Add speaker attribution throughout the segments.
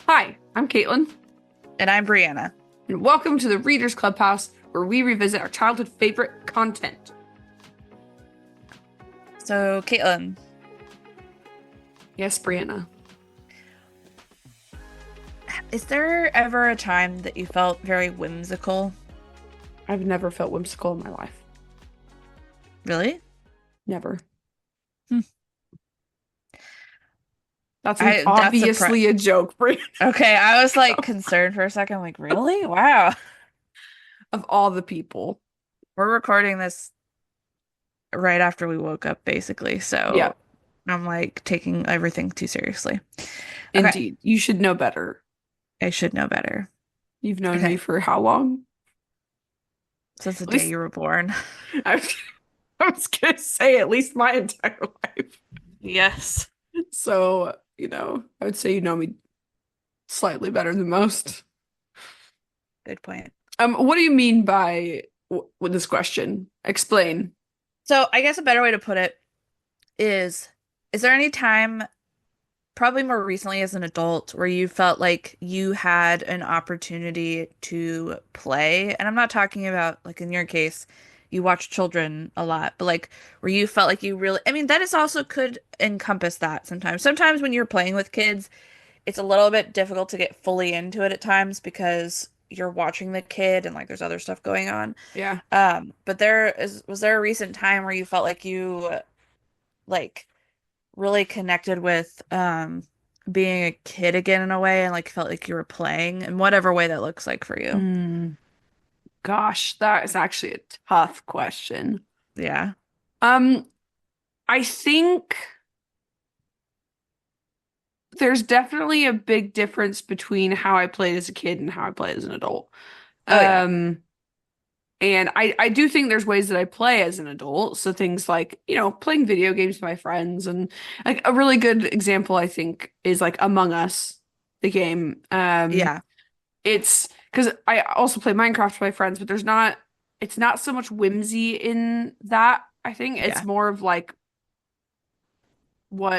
Speaker 1: Hi, I'm Kaytlyn,
Speaker 2: And I'm Brianna.
Speaker 1: and welcome to the Readers Clubhouse, where we revisit our childhood favorite content.
Speaker 2: So, Kaytlyn,
Speaker 1: Yes, Brianna.
Speaker 2: is there ever a time that you felt very whimsical?
Speaker 1: I've never felt whimsical in my life.
Speaker 2: Really?
Speaker 1: Never.
Speaker 2: Hmm.
Speaker 1: That's
Speaker 2: That's
Speaker 1: obviously a joke, Brianna.
Speaker 2: Okay, I was like concerned for a second. Like, really? Wow.
Speaker 1: Of all the people.
Speaker 2: We're recording this right after we woke up, basically.
Speaker 1: Yeah,
Speaker 2: So I'm like taking everything too seriously. Okay,
Speaker 1: indeed. You should know better.
Speaker 2: I should know better.
Speaker 1: You've known me
Speaker 2: Okay,
Speaker 1: for how long?
Speaker 2: since the
Speaker 1: At
Speaker 2: day
Speaker 1: least
Speaker 2: you were born.
Speaker 1: I was, I was gonna say at least my entire life.
Speaker 2: Yes.
Speaker 1: So, I would say you know me slightly better than most.
Speaker 2: Good point.
Speaker 1: What do you mean by with this question? Explain.
Speaker 2: So I guess a better way to put it is there any time probably more recently as an adult where you felt like you had an opportunity to play? And I'm not talking about like in your case, you watch children a lot, but like where you felt like you really, I mean, that is also could encompass that sometimes. Sometimes when you're playing with kids, it's a little bit difficult to get fully into it at times because you're watching the kid and like there's other stuff going on.
Speaker 1: Yeah.
Speaker 2: But was there a recent time where you felt like you like really connected with being a kid again in a way and like felt like you were playing in whatever way that looks like for you.
Speaker 1: Mm, gosh, that is actually a tough question.
Speaker 2: Yeah.
Speaker 1: Um, I think there's definitely a big difference between how I played as a kid and how I play as an adult.
Speaker 2: Oh yeah.
Speaker 1: Um, and I do think there's ways that I play as an adult. So things like, playing video games with my friends and like a really good example I think is like Among Us, the game.
Speaker 2: Yeah.
Speaker 1: It's because I also play Minecraft with my friends, but it's not so much whimsy in that. I think it's
Speaker 2: Yeah.
Speaker 1: more of like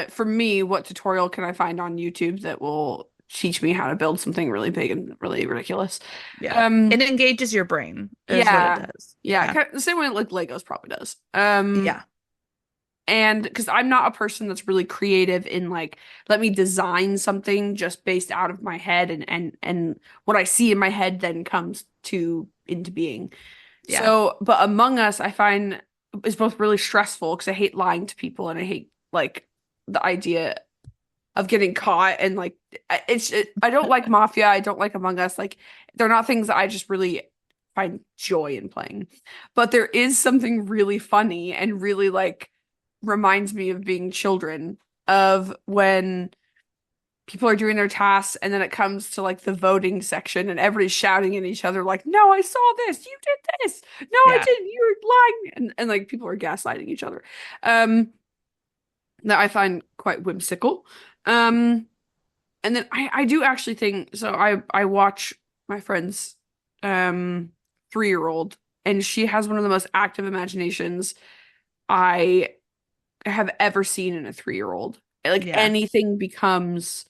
Speaker 1: for me, what tutorial can I find on YouTube that will teach me how to build something really big and really ridiculous?
Speaker 2: Yeah.
Speaker 1: Um,
Speaker 2: It engages your brain is what it
Speaker 1: yeah,
Speaker 2: does.
Speaker 1: yeah,
Speaker 2: Yeah.
Speaker 1: the same way like Legos probably does.
Speaker 2: Yeah.
Speaker 1: And because I'm not a person that's really creative in like, let me design something just based out of my head and what I see in my head then comes to into being.
Speaker 2: Yeah.
Speaker 1: So, but Among Us, I find is both really stressful because I hate lying to people and I hate like the idea of getting caught and like I don't like Mafia, I don't like Among Us. Like they're not things that I just really find joy in playing. But there is something really funny and really like reminds me of being children of when people are doing their tasks and then it comes to like the voting section and everybody's shouting at each other like, no, I saw this, you did this, no, I
Speaker 2: Yeah.
Speaker 1: didn't, you're lying, and like people are gaslighting each other, um that I find quite whimsical. And then I do actually think so. I watch my friend's 3-year-old, and she has one of the most active imaginations I have ever seen in a 3-year-old. Like
Speaker 2: Yeah.
Speaker 1: anything becomes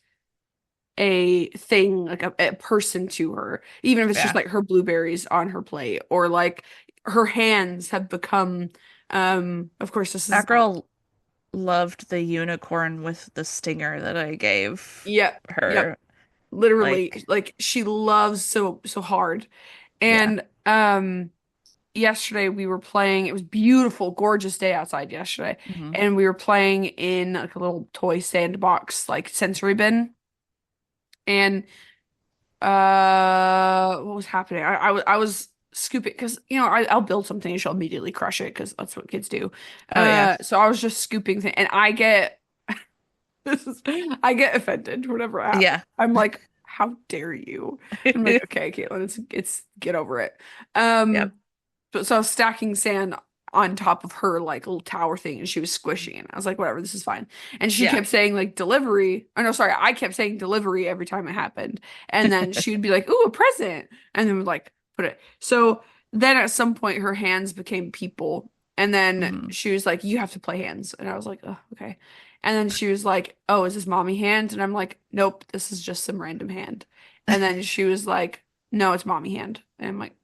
Speaker 1: a thing, like a person to her, even if it's just
Speaker 2: Yeah.
Speaker 1: like her blueberries on her plate, or like her hands have become of course this is
Speaker 2: That girl loved the unicorn with the stinger that I gave
Speaker 1: yeah, yep.
Speaker 2: her.
Speaker 1: Literally,
Speaker 2: Like,
Speaker 1: like she loves so hard.
Speaker 2: yeah.
Speaker 1: And yesterday we were playing, it was beautiful, gorgeous day outside yesterday.
Speaker 2: Hmm.
Speaker 1: And we were playing in like a little toy sandbox, like sensory bin. And what was happening? I was scooping because I'll build something and she'll immediately crush it because that's what kids do.
Speaker 2: Oh yeah.
Speaker 1: So I was just scooping things and I get offended whenever
Speaker 2: Yeah.
Speaker 1: I'm like, how dare you? I'm like, okay, Caitlin, it's get over it. Um,
Speaker 2: Yep.
Speaker 1: but so I was stacking sand on top of her like little tower thing and she was squishing it. I was like, whatever, this is fine. And she
Speaker 2: Yeah.
Speaker 1: kept saying like delivery. Oh no, sorry, I kept saying delivery every time it happened. And then she would be like, ooh, a present. And then would like put it. So then at some point her hands became people. And then
Speaker 2: Hmm.
Speaker 1: she was like, you have to play hands. And I was like, oh, okay. And then she was like, "Oh, is this mommy hand?" And I'm like, "Nope, this is just some random hand." And then she was like, "No, it's mommy hand." And I'm like,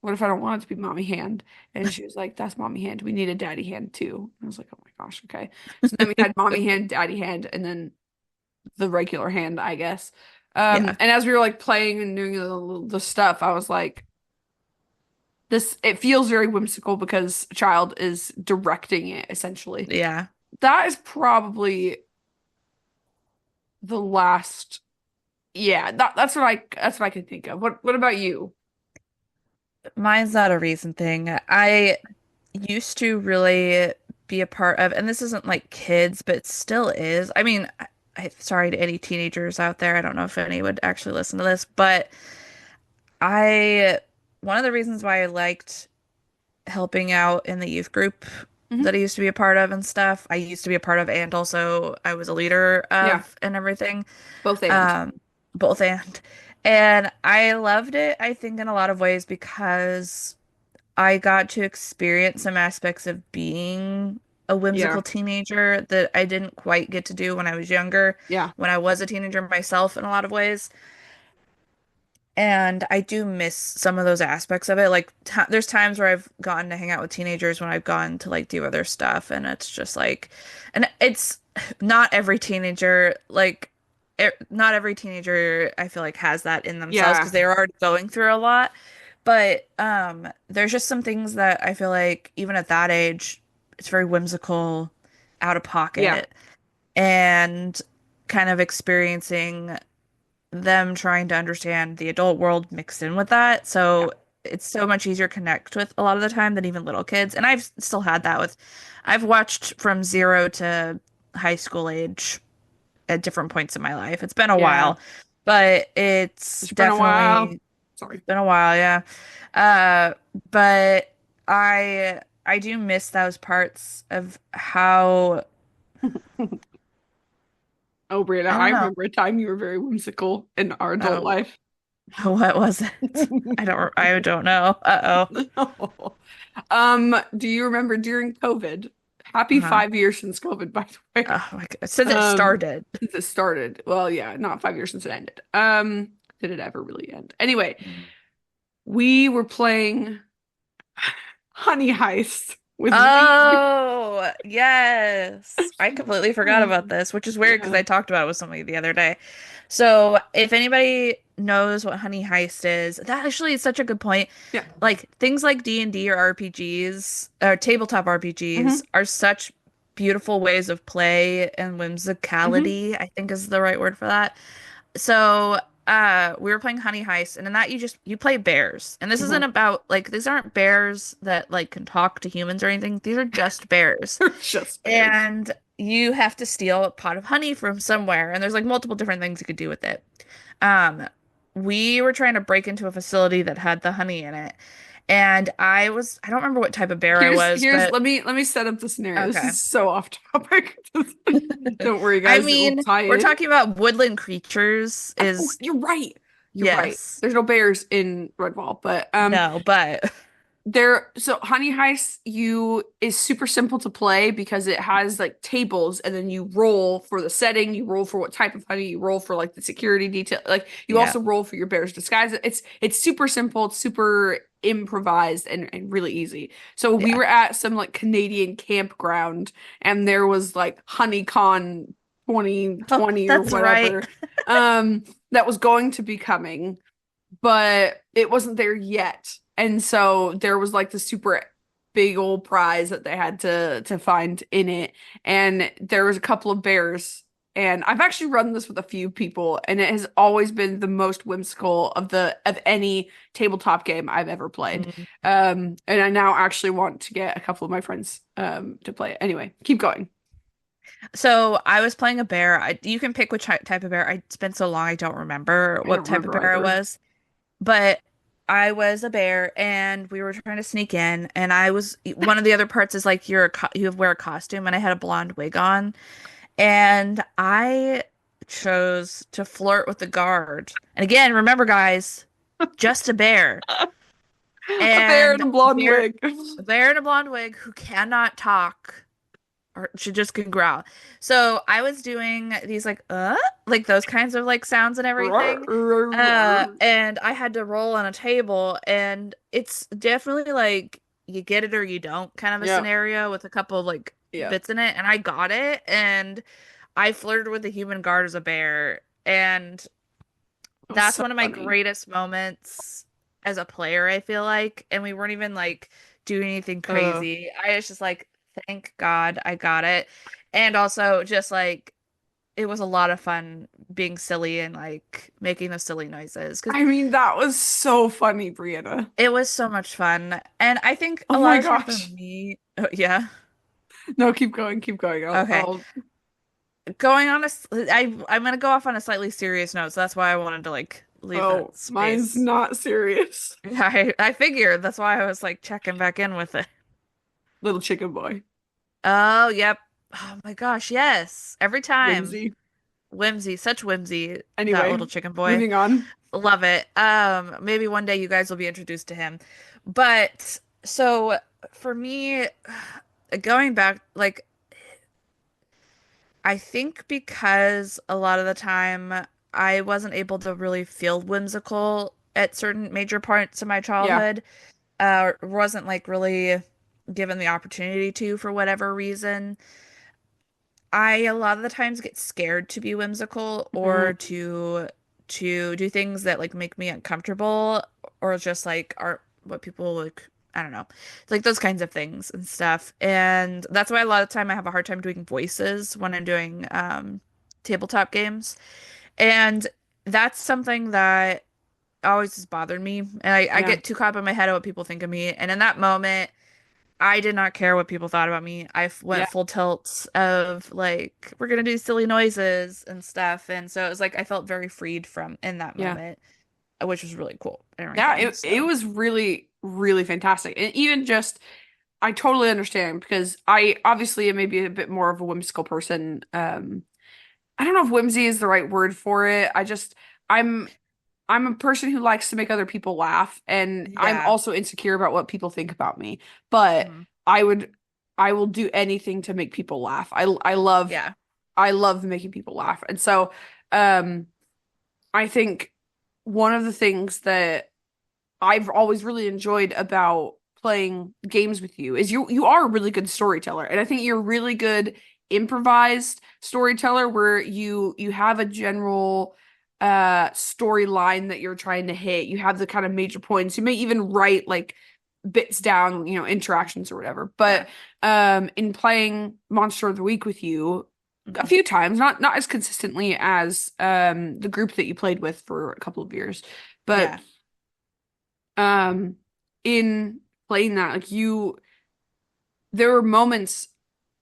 Speaker 1: "What if I don't want it to be mommy hand?" And she was like, "That's mommy hand. We need a daddy hand too." And I was like, "Oh my gosh, okay." So then we had mommy hand, daddy hand, and then the regular hand, I guess.
Speaker 2: Yeah.
Speaker 1: And as we were like playing and doing the stuff, I was like, this it feels very whimsical because a child is directing it essentially.
Speaker 2: Yeah.
Speaker 1: That is probably the last, yeah, that's what I can think of. What about you?
Speaker 2: Mine's not a recent thing. I used to really be a part of, and this isn't like kids, but it still is. I mean, sorry to any teenagers out there. I don't know if any would actually listen to this, but I, one of the reasons why I liked helping out in the youth group
Speaker 1: Hmm.
Speaker 2: that I used to be a part of and stuff, I used to be a part of, and also I was a leader
Speaker 1: Yeah,
Speaker 2: of and everything.
Speaker 1: both and.
Speaker 2: Um, both and I loved it, I think, in a lot of ways because I got to experience some aspects of being a
Speaker 1: Yeah,
Speaker 2: whimsical teenager that I didn't quite get to do when I was younger,
Speaker 1: yeah,
Speaker 2: when I was a teenager myself in a lot of ways. And I do miss some of those aspects of it. Like, t there's times where I've gotten to hang out with teenagers when I've gone to like do other stuff, and it's just like, and it's not every teenager, like, not every teenager I feel like has that in themselves
Speaker 1: yeah,
Speaker 2: because they're already going through a lot. But there's just some things that I feel like even at that age, it's very whimsical, out of
Speaker 1: yeah,
Speaker 2: pocket, and kind of experiencing them trying to understand the adult world mixed in with that.
Speaker 1: yeah,
Speaker 2: So it's so much easier to connect with a lot of the time than even little kids. And I've still had that with, I've watched from 0 to high school age at different points in my life. It's been a
Speaker 1: yeah.
Speaker 2: while, but it's
Speaker 1: It's been a while.
Speaker 2: definitely
Speaker 1: Sorry.
Speaker 2: been a while, yeah. Uh, but I do miss those parts of how,
Speaker 1: Oh, Brianna,
Speaker 2: I
Speaker 1: I
Speaker 2: don't know.
Speaker 1: remember a time you were very whimsical in our adult
Speaker 2: Oh,
Speaker 1: life.
Speaker 2: what was it? I don't know. Uh-oh.
Speaker 1: Do you remember during COVID? Happy
Speaker 2: Uh-huh.
Speaker 1: 5 years since COVID, by the way.
Speaker 2: Oh my God. Since it
Speaker 1: Um,
Speaker 2: started.
Speaker 1: since it started. Well, yeah, not 5 years since it ended. Did it ever really end? Anyway, we were playing Honey Heist with me.
Speaker 2: Oh, yes. I completely forgot about this, which is weird because
Speaker 1: Yeah.
Speaker 2: I talked about it with somebody the other day. So, if anybody knows what Honey Heist is, that actually is such a good point.
Speaker 1: Yeah.
Speaker 2: Like things like D&D or RPGs, or tabletop RPGs
Speaker 1: Hmm.
Speaker 2: are such beautiful ways of play and
Speaker 1: Hmm.
Speaker 2: whimsicality, I think is the right word for that. So, we were playing Honey Heist, and in that you play bears. And this isn't
Speaker 1: Hmm.
Speaker 2: about like these aren't bears that like can talk to humans or anything. These are just bears.
Speaker 1: They're just bears.
Speaker 2: And you have to steal a pot of honey from somewhere, and there's like multiple different things you could do with it. Um, we were trying to break into a facility that had the honey in it. And I don't remember what type of bear I was,
Speaker 1: Here's
Speaker 2: but
Speaker 1: let me set up the scenario. This
Speaker 2: okay.
Speaker 1: is so off topic. Don't worry,
Speaker 2: I
Speaker 1: guys, it will
Speaker 2: mean,
Speaker 1: tie
Speaker 2: we're
Speaker 1: in.
Speaker 2: talking about woodland creatures
Speaker 1: Oh,
Speaker 2: is
Speaker 1: you're right. You're right.
Speaker 2: yes.
Speaker 1: There's no bears in Redwall, but
Speaker 2: No, but
Speaker 1: there, so Honey Heist you is super simple to play because it has like tables and then you roll for the setting, you roll for what type of honey, you roll for like the security detail, like you
Speaker 2: yeah.
Speaker 1: also roll for your bear's disguise. It's super simple, it's super improvised and really easy. So we
Speaker 2: Yeah.
Speaker 1: were at some like Canadian campground and there was like HoneyCon
Speaker 2: Oh,
Speaker 1: 2020 or
Speaker 2: that's right.
Speaker 1: whatever that was going to be coming, but it wasn't there yet. And so there was like the super big old prize that they had to find in it. And there was a couple of bears. And I've actually run this with a few people, and it has always been the most whimsical of any tabletop game I've ever played.
Speaker 2: Mm.
Speaker 1: And I now actually want to get a couple of my friends to play it. Anyway, keep going.
Speaker 2: So I was playing a bear. You can pick which type of bear. It's been so long I don't remember
Speaker 1: I don't
Speaker 2: what type of
Speaker 1: remember
Speaker 2: bear I
Speaker 1: either.
Speaker 2: was, but I was a bear and we were trying to sneak in. And I was one of the other parts is like you wear a costume, and I had a blonde wig on, and I chose to flirt with the guard. And again, remember, guys, just a bear.
Speaker 1: A bear in
Speaker 2: And
Speaker 1: a blonde wig.
Speaker 2: a bear in a blonde wig who cannot talk or she just can growl. So I was doing these like those kinds of like sounds and everything. And I had to roll on a table, and it's definitely like you get it or you don't kind of a
Speaker 1: Yeah,
Speaker 2: scenario with a couple of like
Speaker 1: yeah.
Speaker 2: bits in it, and I got it, and I flirted with the human guard as a bear, and
Speaker 1: That was
Speaker 2: that's
Speaker 1: so
Speaker 2: one of my
Speaker 1: funny.
Speaker 2: greatest moments as a player, I feel like. And we weren't even like doing anything
Speaker 1: Uh,
Speaker 2: crazy. I was just like, thank God I got it. And also just like it was a lot of fun being silly and like making those silly noises because
Speaker 1: I mean, that was so funny, Brianna.
Speaker 2: it was so much fun. And I think
Speaker 1: Oh
Speaker 2: a
Speaker 1: my
Speaker 2: lot of time for
Speaker 1: gosh.
Speaker 2: me, oh, yeah.
Speaker 1: No, keep going, keep going.
Speaker 2: Okay. Going on I'm gonna go off on a slightly serious note, so that's why I wanted to like leave
Speaker 1: Oh,
Speaker 2: that
Speaker 1: mine's
Speaker 2: space.
Speaker 1: not serious.
Speaker 2: I figured that's why I was like checking back in with it.
Speaker 1: Little chicken boy.
Speaker 2: Oh, yep. Oh my gosh, yes. Every time.
Speaker 1: Whimsy.
Speaker 2: Whimsy, such whimsy, that
Speaker 1: Anyway,
Speaker 2: little chicken boy.
Speaker 1: moving on.
Speaker 2: Love it. Maybe one day you guys will be introduced to him. But so for me, going back, like I think because a lot of the time I wasn't able to really feel whimsical at certain major parts of my
Speaker 1: Yeah.
Speaker 2: childhood, wasn't like really given the opportunity to for whatever reason. I a lot of the times get scared to be whimsical or
Speaker 1: Mm,
Speaker 2: to do things that like make me uncomfortable or just like aren't what people like I don't know. It's like those kinds of things and stuff. And that's why a lot of time I have a hard time doing voices when I'm doing tabletop games. And that's something that always has bothered me. And I
Speaker 1: yeah.
Speaker 2: get too caught up in my head of what people think of me. And in that moment I did not care what people thought about me.
Speaker 1: Yeah.
Speaker 2: Went full tilt of like, we're gonna do silly noises and stuff. And so it was like I felt very freed from in that
Speaker 1: Yeah.
Speaker 2: moment, which was really cool and
Speaker 1: Yeah,
Speaker 2: everything.
Speaker 1: it
Speaker 2: So
Speaker 1: was really, really fantastic. And even just I totally understand because I obviously am maybe a bit more of a whimsical person. I don't know if whimsy is the right word for it. I'm I'm a person who likes to make other people laugh, and I'm
Speaker 2: yeah.
Speaker 1: also insecure about what people think about me. But
Speaker 2: Mhm.
Speaker 1: I would I will do anything to make people laugh.
Speaker 2: Yeah.
Speaker 1: I love making people laugh. And so um I think one of the things that I've always really enjoyed about playing games with you is you are a really good storyteller. And I think you're a really good improvised storyteller where you have a general storyline that you're trying to hit. You have the kind of major points. You may even write like bits down, interactions or whatever. But
Speaker 2: Yeah.
Speaker 1: in playing Monster of the Week with you a
Speaker 2: Mhm.
Speaker 1: few times, not as consistently as the group that you played with for a couple of years, but
Speaker 2: Yeah.
Speaker 1: um in playing that there were moments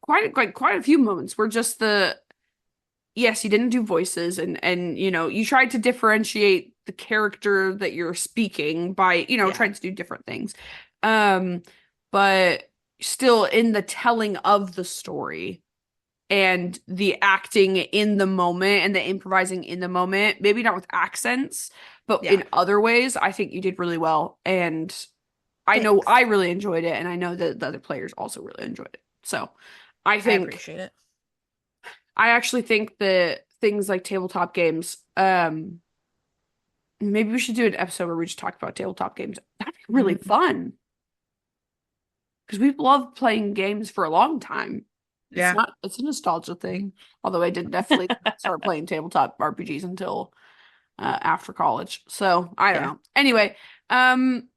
Speaker 1: quite a few moments where just the yes, you didn't do voices and you tried to differentiate the character that you're speaking by
Speaker 2: Yeah.
Speaker 1: trying to do different things, um but still in the telling of the story and the acting in the moment and the improvising in the moment, maybe not with accents but
Speaker 2: Yeah.
Speaker 1: in other ways. I think you did really well, and I know I
Speaker 2: Thanks.
Speaker 1: really enjoyed it, and I know that the other players also really enjoyed it. So I
Speaker 2: I
Speaker 1: think
Speaker 2: appreciate it.
Speaker 1: I actually think that things like tabletop games, maybe we should do an episode where we just talk about tabletop games. That'd be really
Speaker 2: Mhm.
Speaker 1: fun because we've loved playing games for a long time.
Speaker 2: Yeah.
Speaker 1: It's a nostalgia thing. Although I didn't definitely start playing tabletop RPGs until after college. So I don't
Speaker 2: Yeah.
Speaker 1: know. Anyway, um,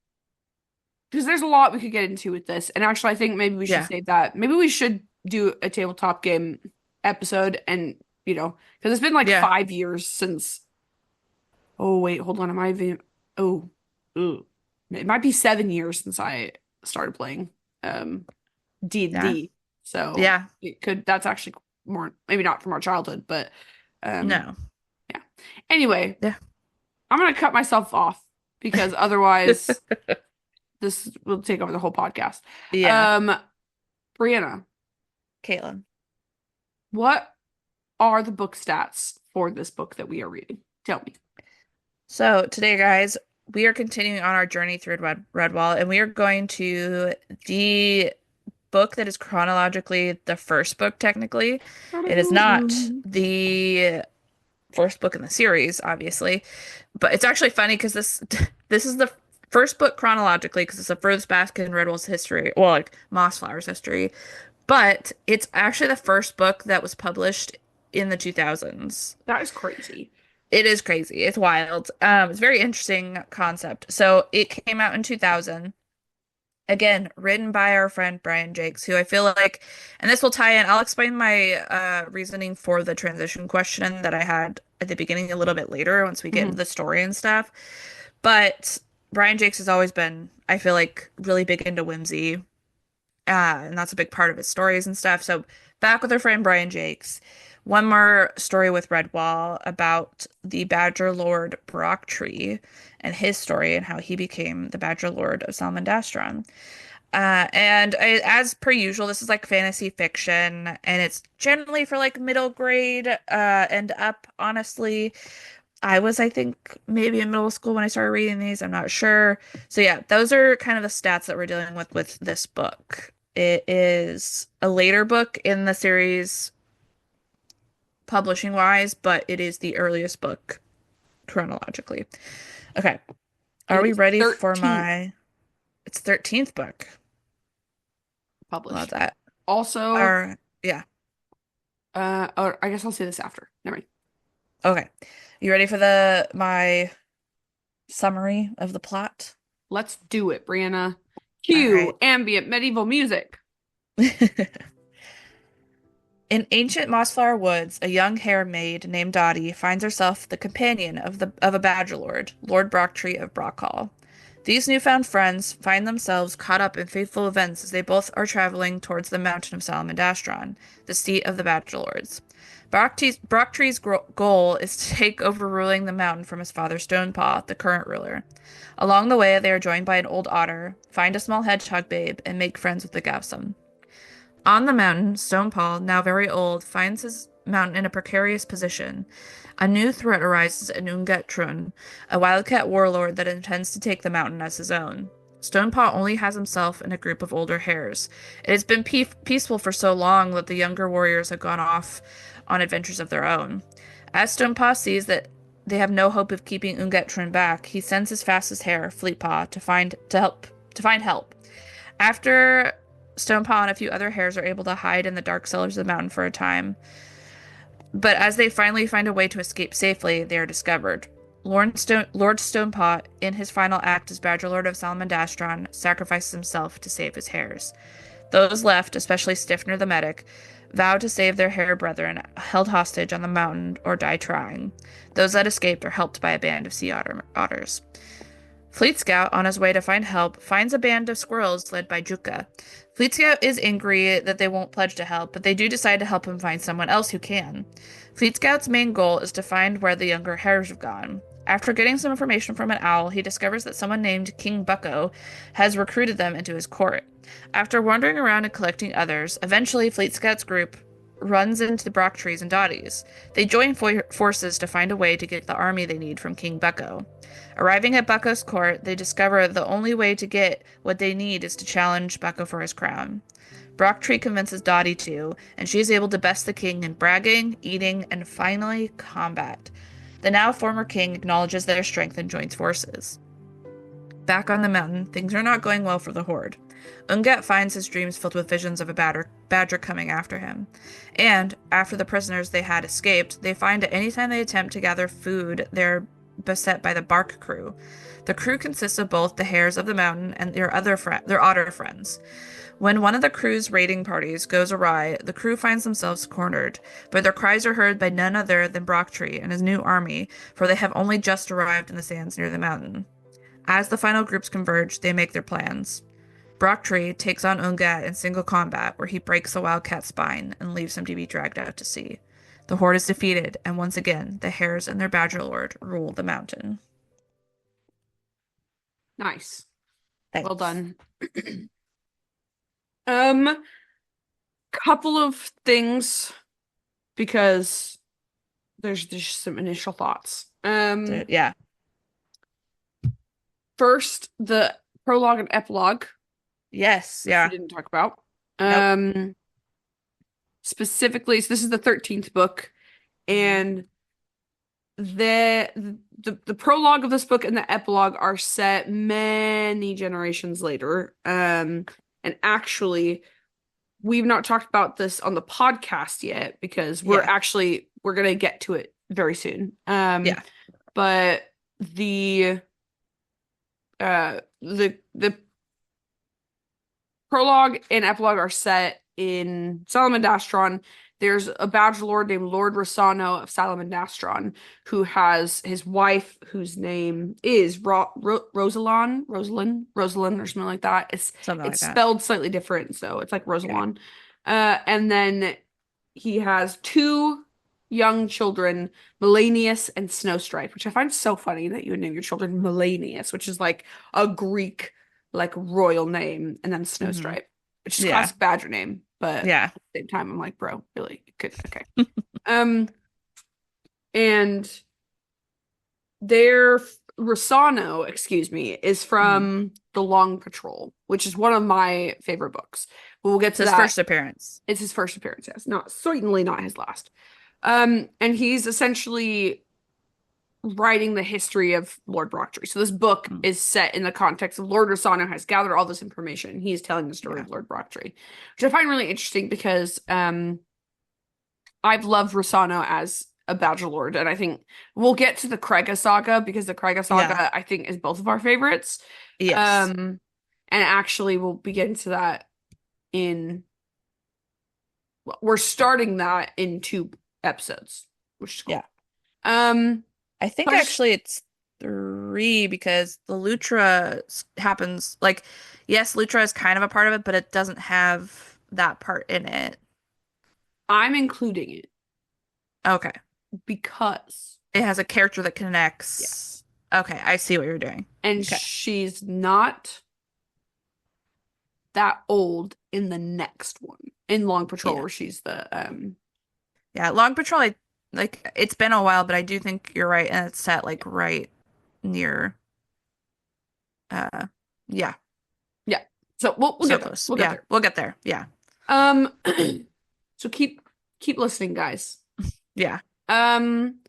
Speaker 1: because there's a lot we could get into with this. And actually, I think maybe we should
Speaker 2: Yeah.
Speaker 1: save that. Maybe we should do a tabletop game episode and, because it's been like
Speaker 2: Yeah.
Speaker 1: 5 years since. Oh, wait, hold on. Am I even. Oh, ooh. It might be 7 years since I started playing um
Speaker 2: Yeah.
Speaker 1: D&D. So
Speaker 2: Yeah.
Speaker 1: that's actually more, maybe not from our childhood, but um,
Speaker 2: No.
Speaker 1: yeah. Anyway,
Speaker 2: Yeah.
Speaker 1: I'm gonna cut myself off because otherwise this will take over the whole podcast.
Speaker 2: Yeah.
Speaker 1: Um, Brianna,
Speaker 2: Kaytlyn.
Speaker 1: what are the book stats for this book that we are reading? Tell me.
Speaker 2: So today, guys, we are continuing on our journey through Redwall, and we are going to book that is chronologically the first book, technically. It is not
Speaker 1: Doo-doo-doo.
Speaker 2: the first book in the series, obviously. But it's actually funny because this this is the first book chronologically because it's the furthest back in Redwall's history, well, like Mossflower's history. But it's actually the first book that was published in the 2000s.
Speaker 1: That is crazy.
Speaker 2: It is crazy. It's wild. It's a very interesting concept. So it came out in 2000. Again, written by our friend Brian Jacques, who I feel like, and this will tie in. I'll explain my reasoning for the transition question that I had at the beginning a little bit later once we get into
Speaker 1: Hmm.
Speaker 2: the story and stuff. But Brian Jacques has always been, I feel like, really big into whimsy, and that's a big part of his stories and stuff. So back with our friend Brian Jacques, one more story with Redwall about the Badger Lord Brocktree and his story and how he became the Badger Lord of Salmandastron. As per usual, this is like fantasy fiction, and it's generally for like middle grade and up, honestly. I was, I think, maybe in middle school when I started reading these. I'm not sure. So yeah, those are kind of the stats that we're dealing with this book. It is a later book in the series publishing wise, but it is the earliest book chronologically. Okay. Are
Speaker 1: It
Speaker 2: we
Speaker 1: is
Speaker 2: ready for
Speaker 1: 13th
Speaker 2: my it's 13th book? Love
Speaker 1: published.
Speaker 2: that.
Speaker 1: Also,
Speaker 2: Or yeah.
Speaker 1: or I guess I'll say this after. Never mind.
Speaker 2: Okay. You ready for the my summary of the plot?
Speaker 1: Let's do it, Brianna.
Speaker 2: All
Speaker 1: Cue
Speaker 2: right.
Speaker 1: ambient medieval music.
Speaker 2: In ancient Mossflower Woods, a young hare maid named Dottie finds herself the companion of a badger lord, Lord Brocktree of Brockhall. These newfound friends find themselves caught up in fateful events as they both are traveling towards the mountain of Salamandastron, the seat of the badger lords. Brocktree's goal is to take over ruling the mountain from his father Stonepaw, the current ruler. Along the way, they are joined by an old otter, find a small hedgehog babe, and make friends with the Gaussum. On the mountain, Stonepaw, now very old, finds his mountain in a precarious position. A new threat arises in Unget Trun, a wildcat warlord that intends to take the mountain as his own. Stonepaw only has himself and a group of older hares. It has been peaceful for so long that the younger warriors have gone off on adventures of their own. As Stonepaw sees that they have no hope of keeping Unget Trun back, he sends his fastest hare, Fleetpaw, to find help. After Stonepaw and a few other hares are able to hide in the dark cellars of the mountain for a time, but as they finally find a way to escape safely, they are discovered. Lord Stonepaw, in his final act as Badger Lord of Salamandastron, sacrifices himself to save his hares. Those left, especially Stiffner the medic, vow to save their hare brethren held hostage on the mountain or die trying. Those that escaped are helped by a band of otters. Fleet Scout, on his way to find help, finds a band of squirrels led by Juka. Fleet Scout is angry that they won't pledge to help, but they do decide to help him find someone else who can. Fleet Scout's main goal is to find where the younger hares have gone. After getting some information from an owl, he discovers that someone named King Bucko has recruited them into his court. After wandering around and collecting others, eventually Fleet Scout's group runs into the Brocktrees and Dotties. They join forces to find a way to get the army they need from King Bucko. Arriving at Bucko's court, they discover the only way to get what they need is to challenge Bucko for his crown. Brocktree convinces Dottie to, and she is able to best the king in bragging, eating, and finally combat. The now former king acknowledges their strength and joins forces. Back on the mountain, things are not going well for the Horde. Ungat finds his dreams filled with visions of a badger coming after him. And, after the prisoners they had escaped, they find that anytime they attempt to gather food, they're beset by the Bark crew. The crew consists of both the hares of the mountain and their otter friends. When one of the crew's raiding parties goes awry, the crew finds themselves cornered, but their cries are heard by none other than Brocktree and his new army, for they have only just arrived in the sands near the mountain. As the final groups converge, they make their plans. Brocktree takes on Ungat in single combat, where he breaks the wildcat's spine and leaves him to be dragged out to sea. The Horde is defeated, and once again, the hares and their badger lord rule the mountain.
Speaker 1: Nice. Well
Speaker 2: Thanks.
Speaker 1: done. Um, couple of things because there's just some initial thoughts.
Speaker 2: Yeah.
Speaker 1: First, the prologue and epilogue,
Speaker 2: Yes.
Speaker 1: which we
Speaker 2: Yeah.
Speaker 1: didn't talk about.
Speaker 2: Nope.
Speaker 1: Um, Specifically, so this is the 13th book,
Speaker 2: Mhm.
Speaker 1: and the prologue of this book and the epilogue are set many generations later. And actually, we've not talked about this on the podcast yet because
Speaker 2: Yeah.
Speaker 1: we're gonna get to it very soon.
Speaker 2: Yeah.
Speaker 1: But the the prologue and epilogue are set in Salamandastron. There's a badger lord named Lord Rossano of Salamandastron who has his wife, whose name is Rosalind, or something like that.
Speaker 2: Something like
Speaker 1: It's
Speaker 2: that.
Speaker 1: spelled slightly different, so it's like
Speaker 2: Yeah.
Speaker 1: Rosalind. And then he has two young children, Melanius and Snowstripe, which I find so funny that you would name your children Melanius, which is like a Greek like royal name, and then
Speaker 2: Hmm.
Speaker 1: Snowstripe, which is
Speaker 2: Yeah.
Speaker 1: classic badger name, but at
Speaker 2: Yeah.
Speaker 1: the same time, I'm like, bro, really? It could okay. Um, and their Rossano, excuse me, is
Speaker 2: Mhm.
Speaker 1: from The Long Patrol, which is one of my favorite books. But we'll get
Speaker 2: It's
Speaker 1: to
Speaker 2: his
Speaker 1: that.
Speaker 2: first appearance.
Speaker 1: It's his first appearance, yes. Not certainly not his last. And he's essentially writing the history of Lord Brocktree. So this book
Speaker 2: Mm.
Speaker 1: is set in the context of Lord Rossano has gathered all this information. He is telling the story
Speaker 2: Yeah.
Speaker 1: of Lord Brocktree, which I find really interesting because I've loved Rossano as a Badger Lord, and I think we'll get to the Krega saga because the Krega
Speaker 2: Yeah.
Speaker 1: saga I think is both of our favorites.
Speaker 2: Yes.
Speaker 1: And actually we'll begin to that in we're starting that in 2 episodes, which is
Speaker 2: Yeah.
Speaker 1: cool. Um,
Speaker 2: I
Speaker 1: so
Speaker 2: think
Speaker 1: I just
Speaker 2: actually it's three because the Lutra happens like, yes, Lutra is kind of a part of it, but it doesn't have that part in it.
Speaker 1: I'm including it
Speaker 2: Okay.
Speaker 1: because
Speaker 2: It has a character that connects.
Speaker 1: yes.
Speaker 2: Okay, I see what you're doing.
Speaker 1: And
Speaker 2: Okay.
Speaker 1: she's not that old in the next one. In Long Patrol,
Speaker 2: Yeah.
Speaker 1: where she's the
Speaker 2: Yeah. Long Patrol, like it's been a while, but I do think you're right, and it's set like right near uh yeah,
Speaker 1: yeah. So we'll
Speaker 2: so
Speaker 1: get there.
Speaker 2: close.
Speaker 1: We'll get
Speaker 2: Yeah,
Speaker 1: there.
Speaker 2: we'll get there. Yeah.
Speaker 1: Um so keep listening, guys.
Speaker 2: Yeah.
Speaker 1: Um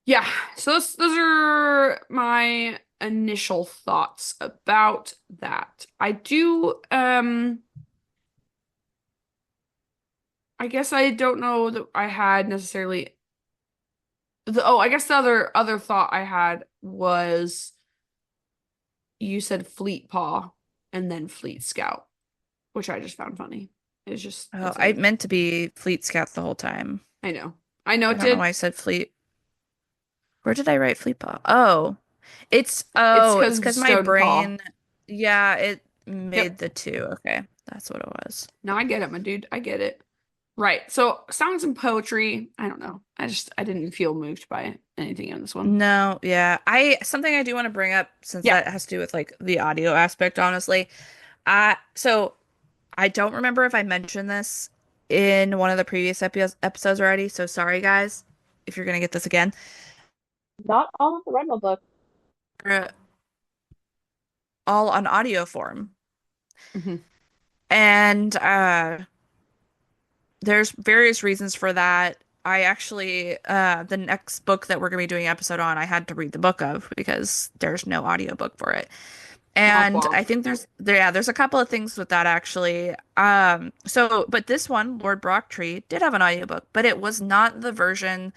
Speaker 1: yeah, so those are my initial thoughts about that. I do I guess I don't know that I had necessarily I guess the other thought I had was you said Fleet Paw and then Fleet Scout, which I just found funny. It's just
Speaker 2: Oh,
Speaker 1: it's
Speaker 2: I
Speaker 1: a
Speaker 2: meant to be Fleet Scout the whole time.
Speaker 1: I know. I know
Speaker 2: I
Speaker 1: it
Speaker 2: don't know
Speaker 1: did.
Speaker 2: why I said Fleet. Where did I write Fleet Paw?
Speaker 1: It's
Speaker 2: It's
Speaker 1: because of
Speaker 2: because my
Speaker 1: Stone Paw.
Speaker 2: brain, yeah, it
Speaker 1: Yep.
Speaker 2: made the two. Okay, that's what it was.
Speaker 1: No, I get it, my dude. I get it. Right. So songs and poetry, I don't know. I didn't feel moved by anything in this one.
Speaker 2: No, yeah. I something I do want to bring up since
Speaker 1: Yeah.
Speaker 2: that has to do with like the audio aspect, honestly. So I don't remember if I mentioned this in one of the previous episodes already, so sorry guys if you're gonna get this again. Not all of the Redwell books are all on audio form.
Speaker 1: Hmm.
Speaker 2: And there's various reasons for that. I actually the next book that we're gonna be doing an episode on, I had to read the book of because there's no audiobook for it.
Speaker 1: Womp
Speaker 2: And
Speaker 1: womp.
Speaker 2: I think there's a couple of things with that actually. But this one, Lord Brocktree, did have an audiobook, but it was not the version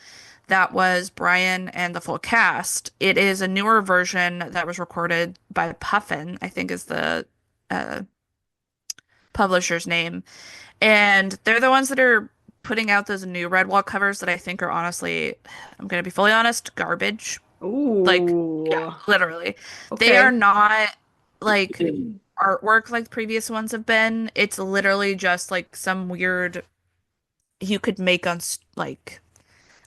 Speaker 2: that was Brian and the full cast. It is a newer version that was recorded by Puffin, I think is the uh, publisher's name. And they're the ones that are putting out those new Redwall covers that I think are honestly, I'm gonna be fully honest, garbage. Like, yeah,
Speaker 1: Ooh.
Speaker 2: literally. They are
Speaker 1: Okay.
Speaker 2: not like artwork like previous ones have been. It's literally just like some weird you could make on like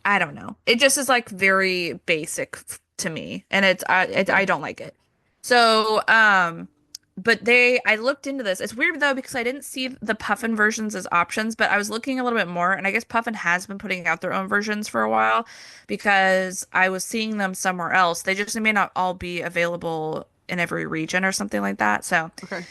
Speaker 2: I don't know. It just is like very basic to me, and I
Speaker 1: Okay.
Speaker 2: don't like it. So, but I looked into this. It's weird though because I didn't see the Puffin versions as options, but I was looking a little bit more, and I guess Puffin has been putting out their own versions for a while because I was seeing them somewhere else. They just may not all be available in every region or something like that. So,
Speaker 1: Okay.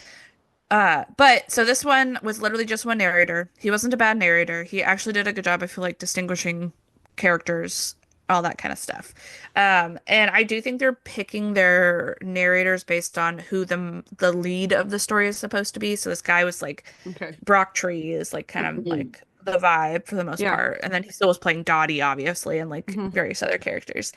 Speaker 2: But so this one was literally just one narrator. He wasn't a bad narrator. He actually did a good job, I feel like, distinguishing characters, all that kind of stuff. And I do think they're picking their narrators based on who the lead of the story is supposed to be. So this guy was like
Speaker 1: Okay.
Speaker 2: Brocktree is like kind of like the vibe for the most
Speaker 1: Yeah.
Speaker 2: part. And then he still was playing Dottie, obviously, and like
Speaker 1: Hmm.
Speaker 2: various other characters.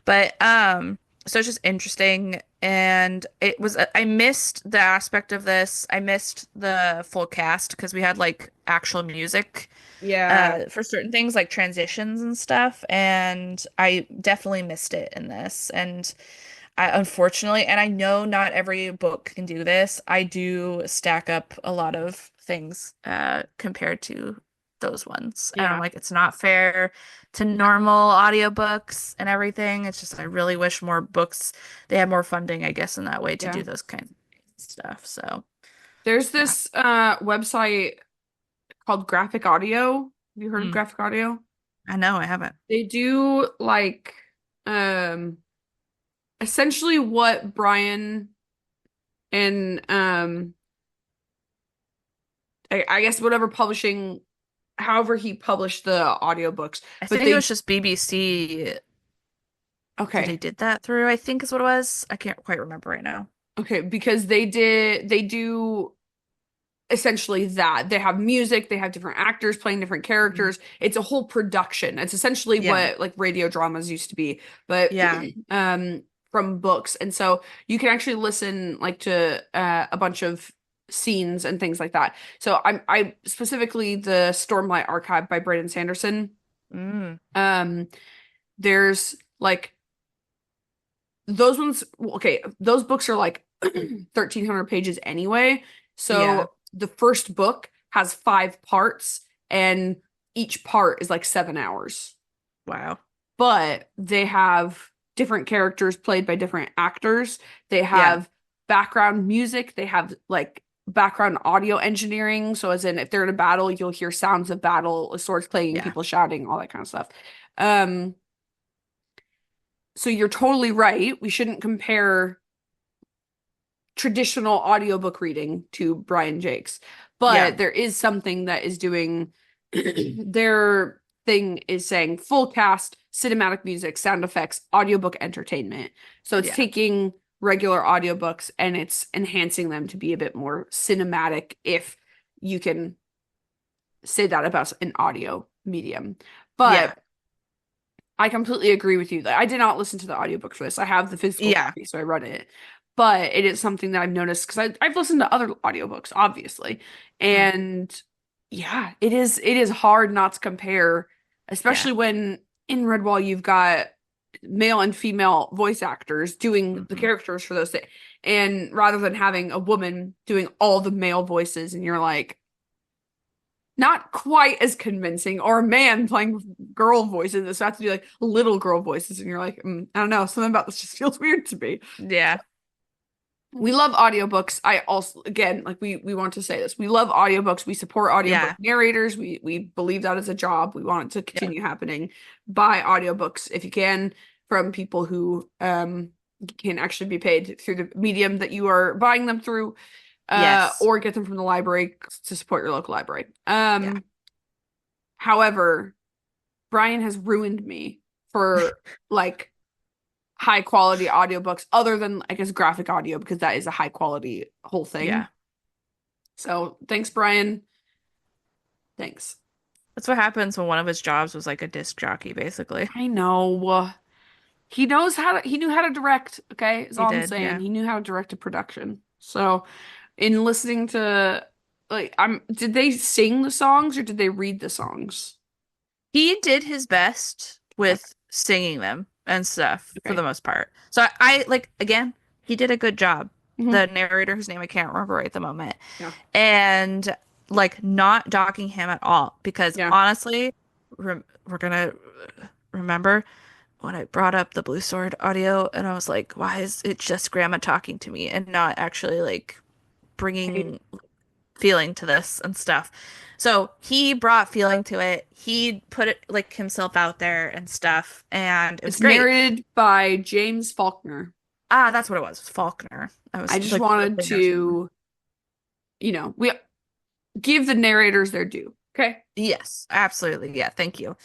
Speaker 2: But so it's just interesting. And it was I missed the aspect of this. I missed the full cast because we had like actual music
Speaker 1: Yeah.
Speaker 2: for certain things like transitions and stuff. And I definitely missed it in this. And I unfortunately, and I know not every book can do this, I do stack up a lot of things compared to those ones. And I'm
Speaker 1: Yeah.
Speaker 2: like, it's not fair to normal audiobooks and everything. It's just I really wish more books they had more funding, I guess, in that way to
Speaker 1: Yeah.
Speaker 2: do those kinds of stuff. So
Speaker 1: There's
Speaker 2: yeah.
Speaker 1: this website called Graphic Audio. Have you heard of
Speaker 2: Mm,
Speaker 1: Graphic Audio?
Speaker 2: I know I haven't.
Speaker 1: They do like um essentially what Brian and I guess whatever publishing however he published the audiobooks.
Speaker 2: I
Speaker 1: But
Speaker 2: think it was
Speaker 1: they
Speaker 2: just BBC that they
Speaker 1: okay.
Speaker 2: did that through, I think is what it was. I can't quite remember right now.
Speaker 1: Okay, because they do essentially that. They have music, they have different actors playing different
Speaker 2: Mhm.
Speaker 1: characters. It's a whole production. It's essentially
Speaker 2: Yeah.
Speaker 1: what like radio dramas used to be, but
Speaker 2: Yeah.
Speaker 1: from books. And so you can actually listen like to a bunch of scenes and things like that. So I specifically the Stormlight Archive by Brandon Sanderson.
Speaker 2: Mm.
Speaker 1: Um there's like those ones, okay, those books are like 1,300 pages anyway.
Speaker 2: Yeah.
Speaker 1: So the first book has 5 parts, and each part is like 7 hours.
Speaker 2: Wow.
Speaker 1: But they have different characters played by different actors. They
Speaker 2: Yeah.
Speaker 1: have background music. They have like background audio engineering. So, as in, if they're in a battle, you'll hear sounds of battle, swords clanging,
Speaker 2: Yeah.
Speaker 1: people shouting, all that kind of stuff. Um, so you're totally right. We shouldn't compare traditional audiobook reading to Brian Jacques.
Speaker 2: Yeah.
Speaker 1: But there is something that is doing their thing is saying full cast, cinematic music, sound effects, audiobook entertainment. So it's
Speaker 2: Yeah.
Speaker 1: taking regular audiobooks and it's enhancing them to be a bit more cinematic if you can say that about an audio medium.
Speaker 2: Yeah.
Speaker 1: But I completely agree with you. Like, I did not listen to the audiobook for this. I have the physical
Speaker 2: Yeah.
Speaker 1: copy, so I read it. But it is something that I've noticed because I've listened to other audiobooks, obviously.
Speaker 2: Mm.
Speaker 1: And yeah, it is hard not to compare,
Speaker 2: Yeah.
Speaker 1: especially when in Redwall you've got male and female voice actors doing the
Speaker 2: Hmm.
Speaker 1: characters for those things. And rather than having a woman doing all the male voices, and you're like, not quite as convincing, or a man playing girl voices. So I have to do like little girl voices, and you're like, I don't know, something about this just feels weird to me.
Speaker 2: Yeah.
Speaker 1: We love audiobooks. I also, again, like we want to say this. We love audiobooks. We support audiobook
Speaker 2: Yeah.
Speaker 1: narrators. We believe that is a job. We want it to
Speaker 2: Yeah.
Speaker 1: continue happening. Buy audiobooks if you can from people who can actually be paid through the medium that you are buying them through,
Speaker 2: Yes.
Speaker 1: or get them from the library to support your local library.
Speaker 2: Yeah.
Speaker 1: However, Brian has ruined me for like high quality audiobooks other than I guess graphic audio because that is a high quality whole thing.
Speaker 2: Yeah.
Speaker 1: So thanks, Brian. Thanks.
Speaker 2: That's what happens when one of his jobs was like a disc jockey, basically.
Speaker 1: I know. He knew how to direct, okay? Is
Speaker 2: He
Speaker 1: all I'm
Speaker 2: did.
Speaker 1: saying.
Speaker 2: Yeah.
Speaker 1: He knew how to direct a production. So in listening to like I'm did they sing the songs or did they read the songs?
Speaker 2: He did his best
Speaker 1: Okay.
Speaker 2: with singing them and stuff for the
Speaker 1: Okay.
Speaker 2: most part. So I like again, he did a good job.
Speaker 1: Hmm.
Speaker 2: The narrator, whose name I can't remember right at the moment,
Speaker 1: Yeah.
Speaker 2: and like not docking him at all because
Speaker 1: Yeah.
Speaker 2: honestly, we're gonna remember when I brought up the Blue Sword audio and I was like, why is it just Grandma talking to me and not actually like
Speaker 1: Hey,
Speaker 2: bringing feeling to this and stuff. So he brought feeling to it. He put it like himself out there and stuff, and it was
Speaker 1: it's
Speaker 2: great.
Speaker 1: narrated by James Faulkner.
Speaker 2: Ah, that's what it was. Faulkner. I
Speaker 1: I
Speaker 2: was
Speaker 1: just
Speaker 2: like
Speaker 1: wanted
Speaker 2: literally nursing.
Speaker 1: to we give the narrators their due. Okay.
Speaker 2: Yes, absolutely. Yeah, thank you.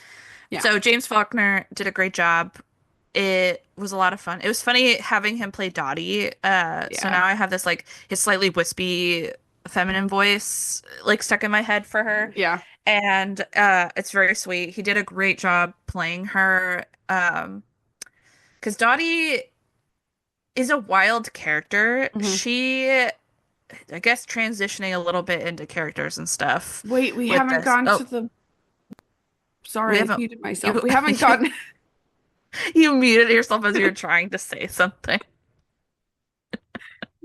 Speaker 1: Yeah.
Speaker 2: So James Faulkner did a great job. It was a lot of fun. It was funny having him play Dottie. So
Speaker 1: Yeah.
Speaker 2: now I have this like his slightly wispy feminine voice like stuck in my head for her.
Speaker 1: Yeah.
Speaker 2: And it's very sweet. He did a great job playing her. Because Dottie is a wild character.
Speaker 1: Hmm.
Speaker 2: I guess transitioning a little bit into characters and stuff
Speaker 1: Wait, we
Speaker 2: with
Speaker 1: haven't
Speaker 2: this.
Speaker 1: gone
Speaker 2: Oh,
Speaker 1: to the.
Speaker 2: we
Speaker 1: Sorry, I
Speaker 2: haven't
Speaker 1: muted myself.
Speaker 2: you
Speaker 1: We haven't gotten.
Speaker 2: you muted yourself as you were trying to say something.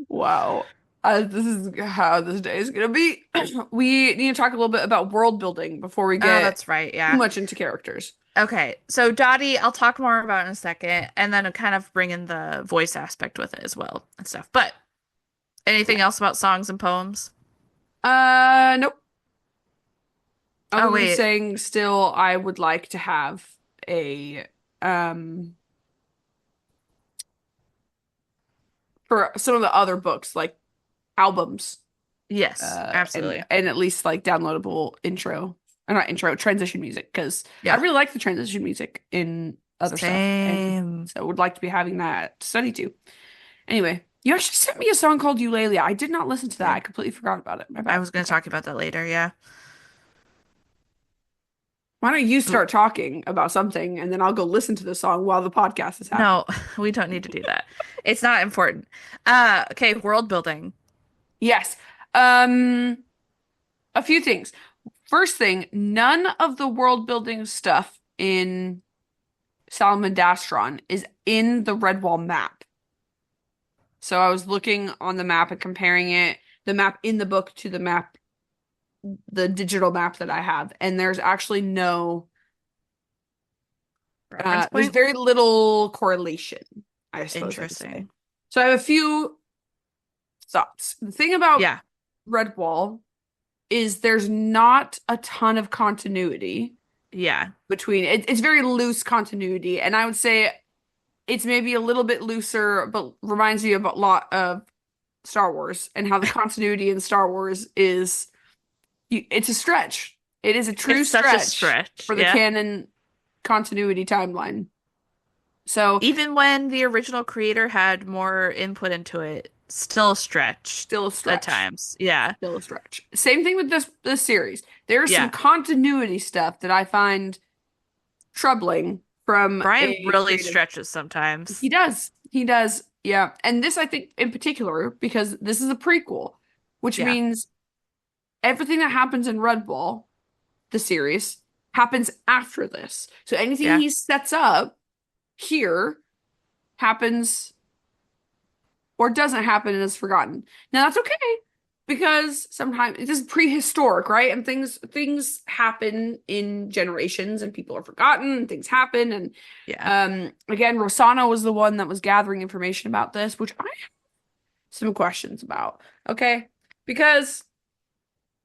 Speaker 1: Wow. This is how this day is gonna be. We need to talk a little bit about world building before we
Speaker 2: Oh,
Speaker 1: get
Speaker 2: that's right.
Speaker 1: too
Speaker 2: Yeah.
Speaker 1: much into characters.
Speaker 2: Okay. So Dottie, I'll talk more about in a second, and then kind of bring in the voice aspect with it as well and stuff. But anything
Speaker 1: Yeah.
Speaker 2: else about songs and poems?
Speaker 1: Nope.
Speaker 2: Oh,
Speaker 1: Other than
Speaker 2: wait.
Speaker 1: saying still I would like to have a um for some of the other books, like albums,
Speaker 2: Yes,
Speaker 1: and
Speaker 2: absolutely.
Speaker 1: at least like downloadable intro, or not intro, transition music, because I
Speaker 2: Yeah.
Speaker 1: really like the transition music in other stuff, and
Speaker 2: Same.
Speaker 1: so would like to be having that to study too. Anyway, you actually sent me a song called Eulalia. I did not listen to that. I
Speaker 2: Did.
Speaker 1: completely forgot about it. My
Speaker 2: I
Speaker 1: bad.
Speaker 2: was going to
Speaker 1: Okay.
Speaker 2: talk about that later. Yeah.
Speaker 1: Why don't you
Speaker 2: Ooh,
Speaker 1: start talking about something and then I'll go listen to the song while the podcast is happening.
Speaker 2: no, we don't need to do that. It's not important. Okay, world building.
Speaker 1: Yes. Um, a few things. First thing, none of the world building stuff in Salamandastron is in the Redwall map. So I was looking on the map and comparing the map in the book to the map, the digital map that I have, and there's actually
Speaker 2: Reference
Speaker 1: there's
Speaker 2: point?
Speaker 1: very little correlation, I suppose I could say.
Speaker 2: Interesting.
Speaker 1: So I have a few thoughts. The thing about
Speaker 2: Yeah.
Speaker 1: Redwall is there's not a ton of continuity
Speaker 2: Yeah.
Speaker 1: between it's very loose continuity, and I would say it's maybe a little bit looser, but reminds me of a lot of Star Wars and how the continuity in Star Wars is it's a stretch. It is a true
Speaker 2: It's such a
Speaker 1: stretch
Speaker 2: stretch.
Speaker 1: for the
Speaker 2: Yeah.
Speaker 1: canon continuity timeline. So
Speaker 2: Even when the original creator had more input into it, still stretched
Speaker 1: still a
Speaker 2: at
Speaker 1: stretch.
Speaker 2: times. Yeah.
Speaker 1: Still a stretch. Same thing with this series. There's some
Speaker 2: Yeah.
Speaker 1: continuity stuff that I find troubling from
Speaker 2: Brian
Speaker 1: a
Speaker 2: really
Speaker 1: creative.
Speaker 2: stretches sometimes.
Speaker 1: He does. He does. Yeah. And this I think in particular because this is a prequel, which
Speaker 2: Yeah.
Speaker 1: means everything that happens in Redwall, the series, happens after this. So anything
Speaker 2: Yeah.
Speaker 1: he sets up here happens or doesn't happen and is forgotten. Now that's okay because sometimes it is prehistoric, right? And things happen in generations and people are forgotten and things happen and
Speaker 2: Yeah.
Speaker 1: again Rosanna was the one that was gathering information about this, which I have some questions about. Okay? Because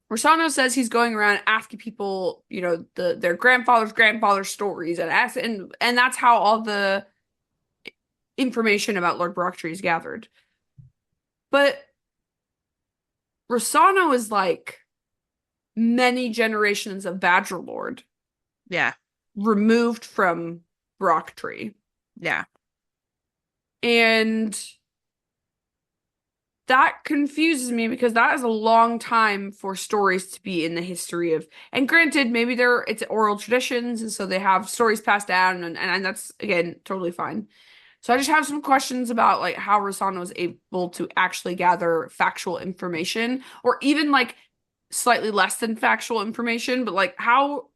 Speaker 1: Rosanna says he's going around asking people, their grandfather's stories and and that's how all the information about Lord Brocktree is gathered. But Rosanna is like many generations of Badgerlord
Speaker 2: Yeah.
Speaker 1: removed from Brocktree.
Speaker 2: Yeah.
Speaker 1: And that confuses me because that is a long time for stories to be in the history of, and granted, maybe it's oral traditions, and so they have stories passed down, and that's again totally fine. So I just have some questions about like how Rosanna was able to actually gather factual information, or even like slightly less than factual information, but like how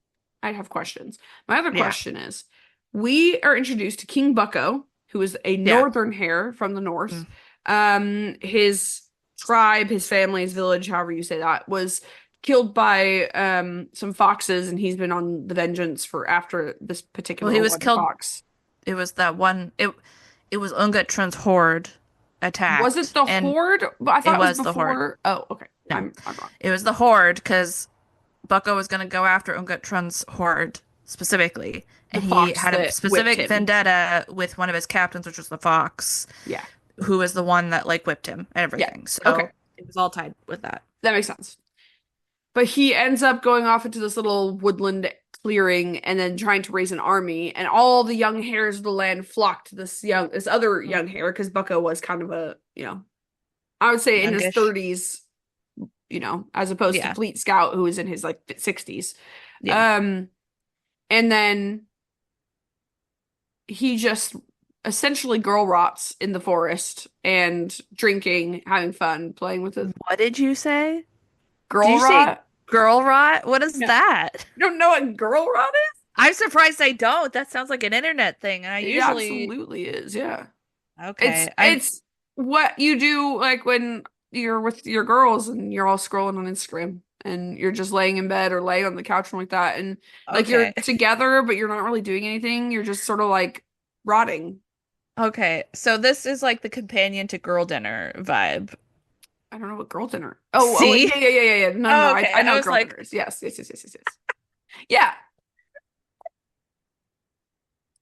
Speaker 1: I have questions. My other
Speaker 2: Yeah.
Speaker 1: question is, we are introduced to King Bucko, who is a
Speaker 2: Yeah.
Speaker 1: northern hare from the north.
Speaker 2: Mm.
Speaker 1: His tribe, his family, his village, however you say that, was killed by some foxes, and he's been on the vengeance for after this
Speaker 2: Well,
Speaker 1: particular
Speaker 2: he was
Speaker 1: one
Speaker 2: killed.
Speaker 1: fox.
Speaker 2: It was that one. It was Ungatrun's horde
Speaker 1: Was it
Speaker 2: attacked,
Speaker 1: the
Speaker 2: and
Speaker 1: horde? But I
Speaker 2: it
Speaker 1: thought it was
Speaker 2: was the horde.
Speaker 1: before. Oh, okay.
Speaker 2: No,
Speaker 1: I'm wrong.
Speaker 2: it was the horde because Bucko was going to go after Ungatrun's horde specifically,
Speaker 1: The
Speaker 2: and he
Speaker 1: fox
Speaker 2: had a
Speaker 1: that whipped
Speaker 2: specific
Speaker 1: him.
Speaker 2: vendetta with one of his captains, which was the fox,
Speaker 1: Yeah.
Speaker 2: who was the one that like whipped him and
Speaker 1: Yeah.
Speaker 2: everything.
Speaker 1: Okay.
Speaker 2: So it was all tied with that.
Speaker 1: That makes sense. But he ends up going off into this little woodland clearing and then trying to raise an army, and all the young hares of the land flock to this other
Speaker 2: Mm,
Speaker 1: young hare because Bucko was kind of I would say in his
Speaker 2: youngish.
Speaker 1: 30s, as opposed to
Speaker 2: Yeah.
Speaker 1: Fleet Scout who was in his like 60s.
Speaker 2: Yeah.
Speaker 1: Um, and then he just essentially girl rots in the forest and drinking, having fun, playing with it.
Speaker 2: What did you say? Did
Speaker 1: Girl
Speaker 2: you say
Speaker 1: rot?
Speaker 2: girl rot? What is
Speaker 1: Yeah.
Speaker 2: that?
Speaker 1: You don't know what girl rot
Speaker 2: I'm surprised I don't. That sounds like an internet thing, and I
Speaker 1: is? It
Speaker 2: usually
Speaker 1: absolutely is, yeah. It's
Speaker 2: okay. I'm
Speaker 1: it's what you do like when you're with your girls and you're all scrolling on Instagram and you're just laying in bed or laying on the couch and like that and like you're
Speaker 2: okay.
Speaker 1: together but you're not really doing anything. You're just sort of like rotting.
Speaker 2: Okay. So this is like the companion to girl dinner vibe.
Speaker 1: I don't know what girl dinner. Oh,
Speaker 2: See?
Speaker 1: yeah. No, no, no.
Speaker 2: Oh,
Speaker 1: I
Speaker 2: okay.
Speaker 1: know
Speaker 2: I
Speaker 1: what
Speaker 2: was
Speaker 1: girl dinner
Speaker 2: like,
Speaker 1: is. Yes. Yeah,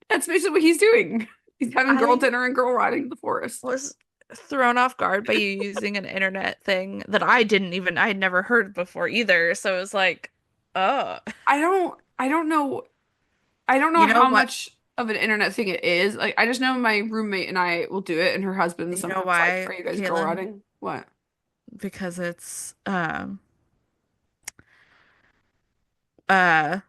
Speaker 1: that's basically what he's doing. He's having girl
Speaker 2: I
Speaker 1: dinner and girl riding in the forest.
Speaker 2: was thrown off guard by you using an internet thing that I had never heard before either. So it was like, oh,
Speaker 1: I don't know
Speaker 2: you know
Speaker 1: how
Speaker 2: what?
Speaker 1: much of an internet thing it is. Like, I just know my roommate and I will do it, and her husband
Speaker 2: You know
Speaker 1: sometimes like,
Speaker 2: why,
Speaker 1: "Are you guys girl
Speaker 2: Kaytlyn?
Speaker 1: riding?" What?
Speaker 2: Because it's uh I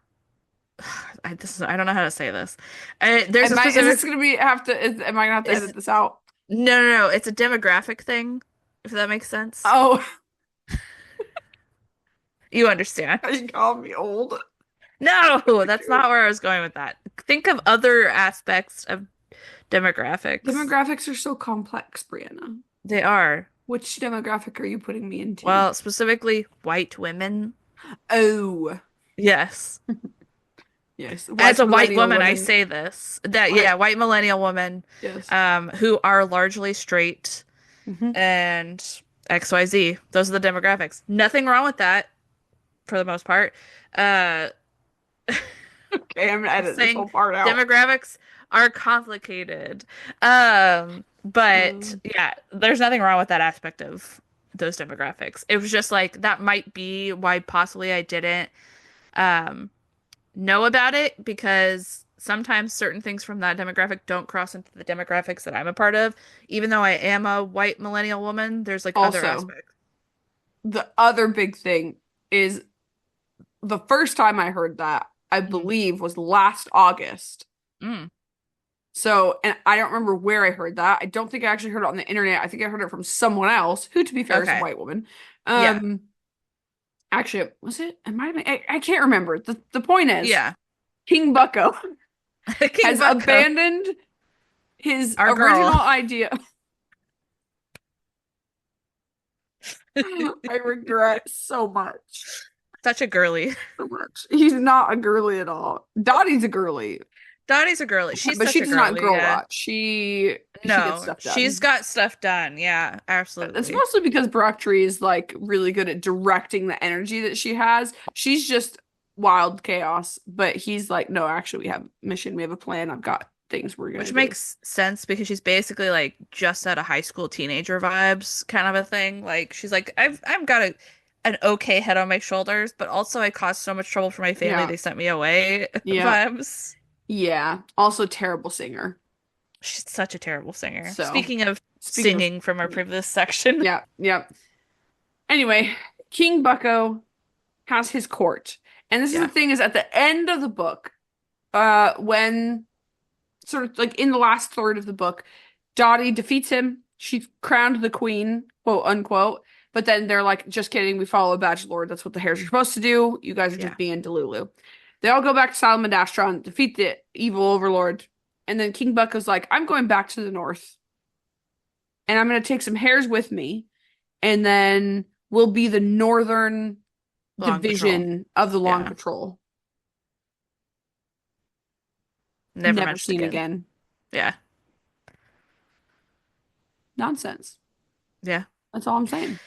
Speaker 2: don't know how to say this. There's a
Speaker 1: Is
Speaker 2: specific
Speaker 1: this gonna be have to? Am I gonna have to
Speaker 2: it's
Speaker 1: edit this out?
Speaker 2: no, it's a demographic thing, if that makes sense.
Speaker 1: Oh,
Speaker 2: You understand.
Speaker 1: you called me old.
Speaker 2: No, that's not where I was going with that. Think of other aspects of demographics.
Speaker 1: Demographics are so complex, Brianna.
Speaker 2: They are.
Speaker 1: Which demographic are you putting me into?
Speaker 2: Well, specifically white women.
Speaker 1: Oh,
Speaker 2: Yes.
Speaker 1: yes,
Speaker 2: As
Speaker 1: white
Speaker 2: a white
Speaker 1: millennial
Speaker 2: woman, I
Speaker 1: women.
Speaker 2: say this. That
Speaker 1: White,
Speaker 2: yeah, white millennial women
Speaker 1: yes.
Speaker 2: who are largely straight
Speaker 1: Hmm.
Speaker 2: and XYZ. Those are the demographics. Nothing wrong with that for the most part. Uh
Speaker 1: Okay, I'm gonna edit this
Speaker 2: saying
Speaker 1: whole part out.
Speaker 2: demographics are complicated. But
Speaker 1: Um,
Speaker 2: yeah, there's nothing wrong with that aspect of those demographics. It was just like that might be why possibly I didn't um know about it because sometimes certain things from that demographic don't cross into the demographics that I'm a part of. Even though I am a white millennial woman, there's like other
Speaker 1: also,
Speaker 2: aspects.
Speaker 1: the other big thing is the first time I heard that, I
Speaker 2: Mhm.
Speaker 1: believe, was last August.
Speaker 2: Mm.
Speaker 1: So, and I don't remember where I heard that. I don't think I actually heard it on the internet. I think I heard it from someone else, who, to be fair, is a
Speaker 2: Okay.
Speaker 1: white woman.
Speaker 2: Yeah.
Speaker 1: Um, Actually, was it? It might have been. I can't remember. The point is,
Speaker 2: Yeah.
Speaker 1: King Bucko
Speaker 2: King
Speaker 1: has
Speaker 2: Bucko,
Speaker 1: abandoned his
Speaker 2: our
Speaker 1: original
Speaker 2: girl.
Speaker 1: idea. I regret so much.
Speaker 2: Such a girly.
Speaker 1: So much. He's not a girly at all. Dottie's a girly,
Speaker 2: Dottie's a girly. She's
Speaker 1: but
Speaker 2: such
Speaker 1: she
Speaker 2: a
Speaker 1: does not
Speaker 2: girly,
Speaker 1: girl
Speaker 2: yeah.
Speaker 1: rot. She gets
Speaker 2: No,
Speaker 1: stuff
Speaker 2: she's
Speaker 1: done.
Speaker 2: got stuff done. Yeah,
Speaker 1: It's
Speaker 2: absolutely.
Speaker 1: mostly because Brocktree is like really good at directing the energy that she has. She's just wild chaos, but he's like, no, actually, we have a mission, we have a plan. I've got things we're gonna
Speaker 2: Which
Speaker 1: do.
Speaker 2: makes sense because she's basically like just out of high school teenager vibes kind of a thing. Like she's like, I've got an okay head on my shoulders, but also I caused so much trouble for my family
Speaker 1: Yeah,
Speaker 2: they sent me away
Speaker 1: yeah,
Speaker 2: vibes.
Speaker 1: yeah. Also, terrible singer.
Speaker 2: She's such a terrible singer.
Speaker 1: So,
Speaker 2: Speaking of
Speaker 1: speaking of,
Speaker 2: singing from our previous section.
Speaker 1: yeah. Anyway, King Bucko has his court, and this is the
Speaker 2: Yeah.
Speaker 1: thing: is at the end of the book, when sort of like in the last third of the book, Dottie defeats him. She's crowned the queen, quote unquote. But then they're like, just kidding. We follow a badge lord. That's what the hares are supposed to do. You guys are
Speaker 2: Yeah.
Speaker 1: just being Delulu. They all go back to Salamandastron, defeat the evil overlord. And then King Bucko's like, I'm going back to the north. And I'm going to take some hares with me. And then we'll be the northern
Speaker 2: Long patrol.
Speaker 1: division of the Long
Speaker 2: Yeah.
Speaker 1: Patrol.
Speaker 2: Never
Speaker 1: Never
Speaker 2: mentioned
Speaker 1: seen
Speaker 2: again.
Speaker 1: again.
Speaker 2: Yeah.
Speaker 1: Nonsense.
Speaker 2: Yeah.
Speaker 1: That's all I'm saying.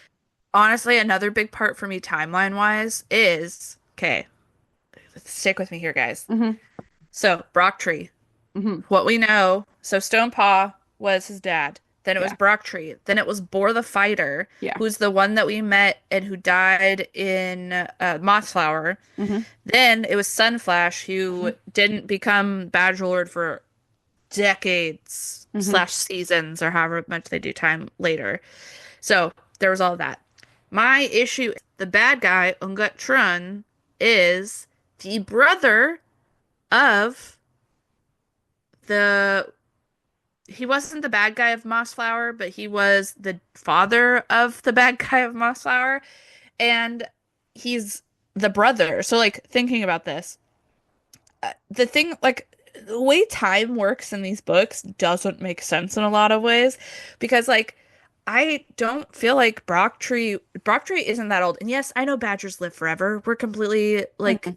Speaker 2: Honestly, another big part for me timeline wise is okay, stick with me here, guys.
Speaker 1: Hmm.
Speaker 2: So, Brocktree,
Speaker 1: Hmm.
Speaker 2: what we know, so Stone Paw was his dad. Then it was
Speaker 1: Yeah.
Speaker 2: Brocktree. Then it was Boar the Fighter,
Speaker 1: Yeah.
Speaker 2: who's the one that we met and who died in Mothflower.
Speaker 1: Hmm.
Speaker 2: Then it was Sunflash,
Speaker 1: Hmm.
Speaker 2: who didn't become Badger Lord for decades
Speaker 1: Hmm.
Speaker 2: slash seasons or however much they do time later. So there was all of that. My issue, the bad guy, Ungut Trun, is the brother of the he wasn't the bad guy of Mossflower, but he was the father of the bad guy of Mossflower, and he's the brother. So like thinking about this, the thing like the way time works in these books doesn't make sense in a lot of ways because like I don't feel like Brocktree isn't that old. And yes, I know badgers live forever. We're completely like
Speaker 1: Hmm.